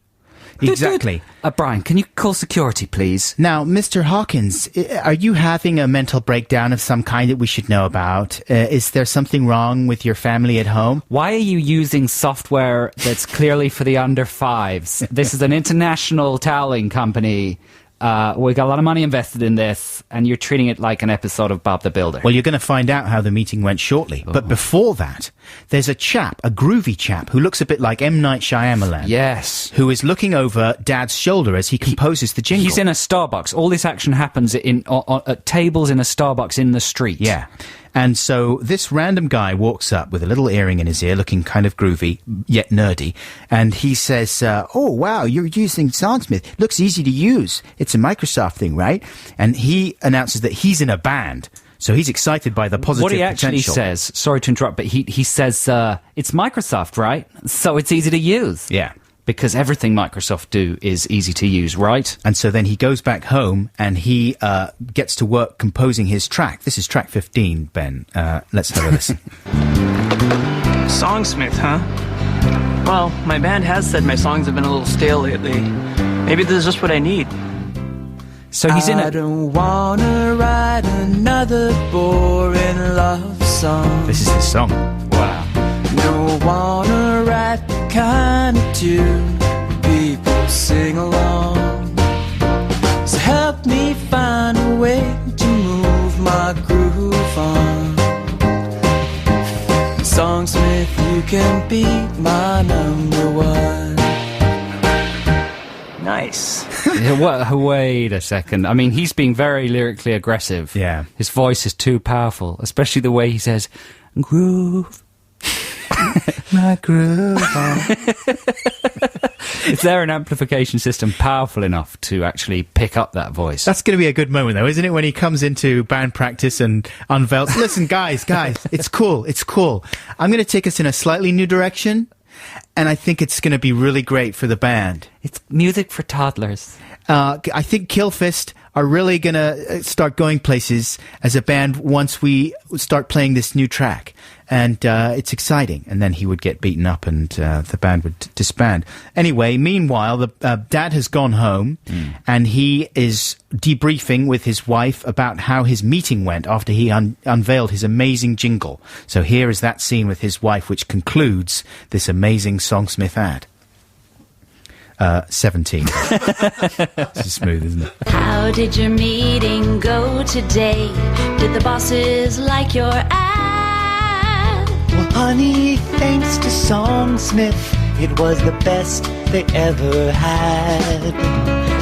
Exactly. Brian, can you call security, please? Now, Mr. Hawkins, are you having a mental breakdown of some kind that we should know about? Is there something wrong with your family at home? Why are you using software that's clearly for the under fives? This is an international toweling company. We got a lot of money invested in this, and you're treating it like an episode of Bob the Builder. Well, you're going to find out how the meeting went shortly. But before that, there's a groovy chap, who looks a bit like M. Night Shyamalan. Yes. Who is looking over Dad's shoulder as he composes the jingle. He's in a Starbucks. All this action happens at tables in a Starbucks in the street. Yeah. And so this random guy walks up with a little earring in his ear, looking kind of groovy, yet nerdy, and he says, oh, wow, you're using Songsmith. Looks easy to use. It's a Microsoft thing, right? And he announces that he's in a band. So he's excited by the positive potential. What he actually says, sorry to interrupt, but he says, it's Microsoft, right? So it's easy to use. Yeah. Because everything Microsoft do is easy to use, right? And so then he goes back home and he gets to work composing his track. This is track 15, Ben. Let's have a listen. Songsmith, huh? Well, my band has said my songs have been a little stale lately. Maybe this is just what I need. So he's in I don't wanna write another boring love song. This is his song. Wow. Don't wanna write the kind of tune people sing along. So help me find a way to move my groove on. Songsmith, you can be my number one. Nice. Wait a second. I mean, he's being very lyrically aggressive. Yeah. His voice is too powerful, especially the way he says, groove. My groove on. Is there an amplification system powerful enough to actually pick up that voice? That's going to be a good moment, though, isn't it? When he comes into band practice and unveils, listen, guys, it's cool. I'm going to take us in a slightly new direction, and I think it's going to be really great for the band. It's music for toddlers. I think Killfist are really going to start going places as a band once we start playing this new track. And it's exciting. And then he would get beaten up and the band would disband. Anyway, meanwhile, the dad has gone home and he is debriefing with his wife about how his meeting went after he unveiled his amazing jingle. So here is that scene with his wife, which concludes this amazing Songsmith ad. 17. This is smooth, isn't it? How did your meeting go today? Did the bosses like your ad? Well, honey, thanks to Songsmith, it was the best they ever had.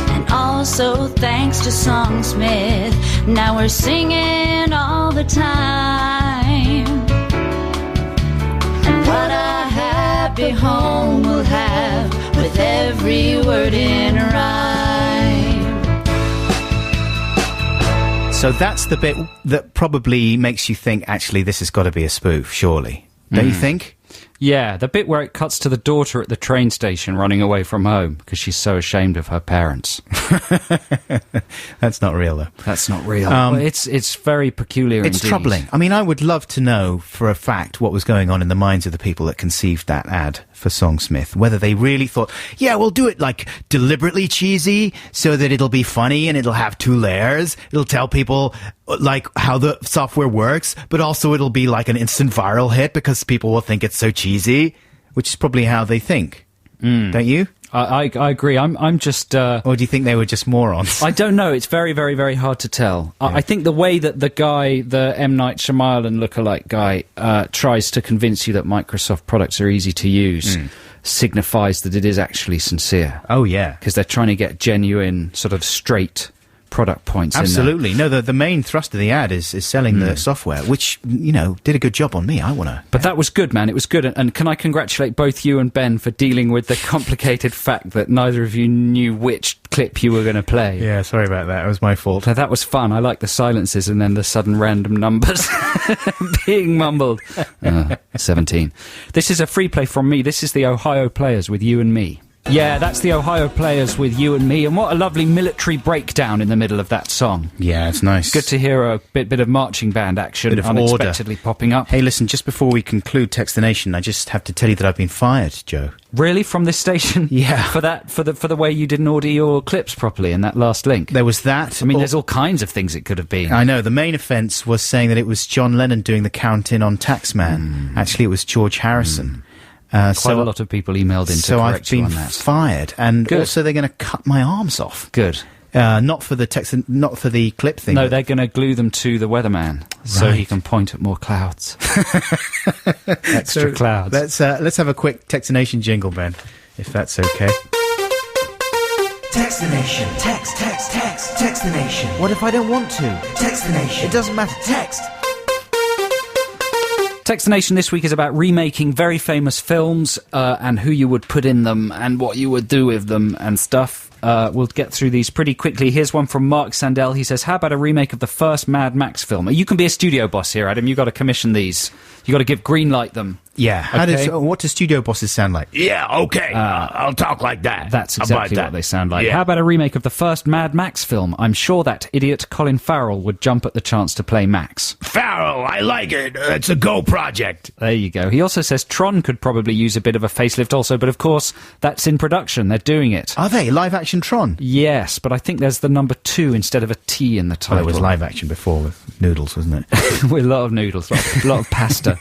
And also thanks to Songsmith, now we're singing all the time. And what a happy home we'll have with every word in rhyme. So that's the bit that probably makes you think, actually, this has got to be a spoof, surely. Don't you think? Yeah, the bit where it cuts to the daughter at the train station running away from home because she's so ashamed of her parents. That's not real, though. That's not real. Well, it's very peculiar It's indeed. troubling. I mean, I would love to know for a fact what was going on in the minds of the people that conceived that ad for Songsmith. Whether they really thought, yeah, we'll do it like deliberately cheesy so that it'll be funny and it'll have 2 layers. It'll tell people like how the software works, but also it'll be like an instant viral hit because people will think it's so cheesy, which is probably how they think. Don't you? I agree. I'm just... or do you think they were just morons? I don't know. It's very, very, very hard to tell. Yeah. I think the way that the guy, the M. Night Shyamalan lookalike guy, tries to convince you that Microsoft products are easy to use signifies that it is actually sincere. Oh, yeah. Because they're trying to get genuine, sort of straight product points Absolutely. No, the main thrust of the ad is selling the software, which, you know, did a good job on me. I want to... But that was good, man. It was good. And can I congratulate both you and Ben for dealing with the complicated fact that neither of you knew which clip you were going to play. Yeah, sorry about that. It was my fault. So that was fun. I like the silences and then the sudden random numbers being mumbled. 17. This is a free play from me. This is the Ohio Players with You and Me. Yeah, that's the Ohio Players with You and Me, and what a lovely military breakdown in the middle of that song. Yeah, it's nice. Good to hear a bit of marching band action bit of unexpectedly order popping up. Hey, listen, just before we conclude Text the Nation, I just have to tell you that I've been fired, Joe. Really? From this station? Yeah. For the way you didn't order your clips properly in that last link? There was that. I mean, there's all kinds of things it could have been. I know. The main offence was saying that it was John Lennon doing the count-in on Taxman. Actually, it was George Harrison. Quite a lot of people emailed in to correct you on that. So I've been fired, and also they're going to cut my arms off. Good. Not for the text, not for the clip thing. No, they're going to glue them to the weatherman so he can point at more clouds. Extra clouds. Let's have a quick Textination jingle, Ben, if that's okay. Text the Nation. Text the Nation. What if I don't want to? Text the Nation. It doesn't matter. Text. Text the Nation this week is about remaking very famous films and who you would put in them and what you would do with them and stuff. We'll get through these pretty quickly. Here's one from Mark Sandell. He says, how about a remake of the first Mad Max film? You can be a studio boss here, Adam. You've got to commission these. You've got to give green light them. Yeah. What do studio bosses sound like? Yeah, okay. I'll talk like that. That's exactly what they sound like. Yeah. How about a remake of the first Mad Max film? I'm sure that idiot Colin Farrell would jump at the chance to play Max. Farrell, I like it. It's a go project. There you go. He also says Tron could probably use a bit of a facelift also, but of course, that's in production. They're doing it. Are they? Live action Tron? Yes, but I think there's the number 2 instead of a T in the title. Well, it was live action before with noodles, wasn't it? With a lot of noodles, a lot of pasta.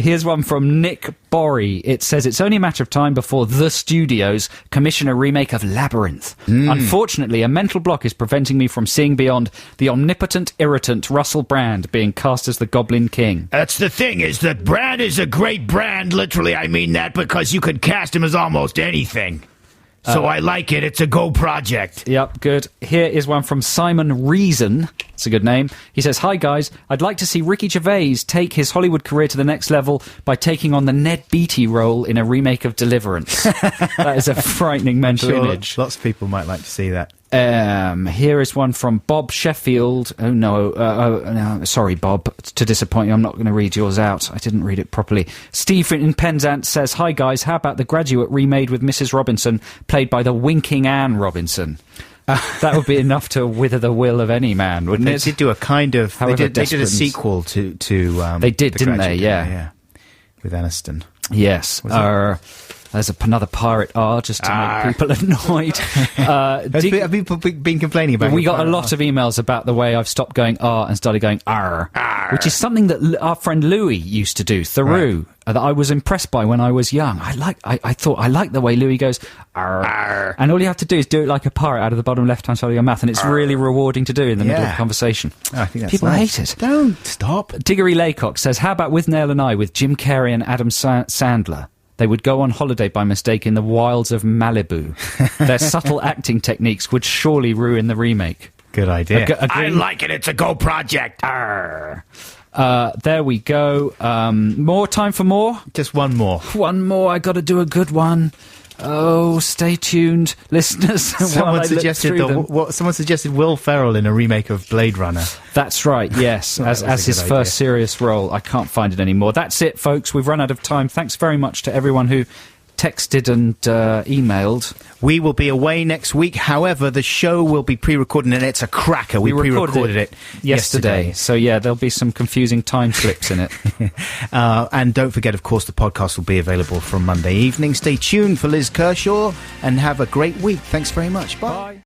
Here's one from Nick Borry. It says it's only a matter of time before the studios commission a remake of Labyrinth. Unfortunately, a mental block is preventing me from seeing beyond the omnipotent, irritant Russell Brand being cast as the Goblin King. That's the thing, is that Brand is a great brand. Literally, I mean that, because you could cast him as almost anything. So I like it. It's a go project. Yep, good. Here is one from Simon Reason. It's a good name. He says, "Hi guys, I'd like to see Ricky Gervais take his Hollywood career to the next level by taking on the Ned Beatty role in a remake of Deliverance." That is a frightening mental image. Lots of people might like to see that. Here is one from Bob Sheffield. Oh no, sorry Bob, to disappoint you, I'm not going to read yours out. I didn't read it properly. Steve in Penzance says, "Hi guys, how about The Graduate remade with Mrs. Robinson, played by the winking Anne Robinson?" That would be enough to wither the will of any man, wouldn't it? They did do a kind of... They did a sequel to they did, didn't they? Yeah. With Aniston. Yes. There's another pirate R just to make people annoyed. Have people been complaining about it? We got a lot of emails about the way I've stopped going R and started going R, which is something that our friend Louis used to do, Theroux, that I was impressed by when I was young. I thought I like the way Louis goes R. And all you have to do is do it like a pirate out of the bottom left-hand side of your mouth, and it's really rewarding to do in the middle of a conversation. I think that's people nice. hate it. Don't stop. Diggory Laycock says, "How about With Nail and I with Jim Carrey and Adam Sandler? They would go on holiday by mistake in the wilds of Malibu. Their subtle acting techniques would surely ruin the remake." Good idea. I like it. It's a go project. There we go. More time for more? Just one more. One more. I got to do a good one. Oh, stay tuned, listeners. Someone suggested Will Ferrell in a remake of Blade Runner. That's right, yes, as his first serious role. I can't find it anymore. That's it, folks. We've run out of time. Thanks very much to everyone who texted and emailed. We will be away next week. However, the show will be pre-recorded, and it's a cracker. We pre-recorded it yesterday. So, yeah, there'll be some confusing time slips in it. And don't forget, of course, the podcast will be available from Monday evening. Stay tuned for Liz Kershaw, and have a great week. Thanks very much. Bye.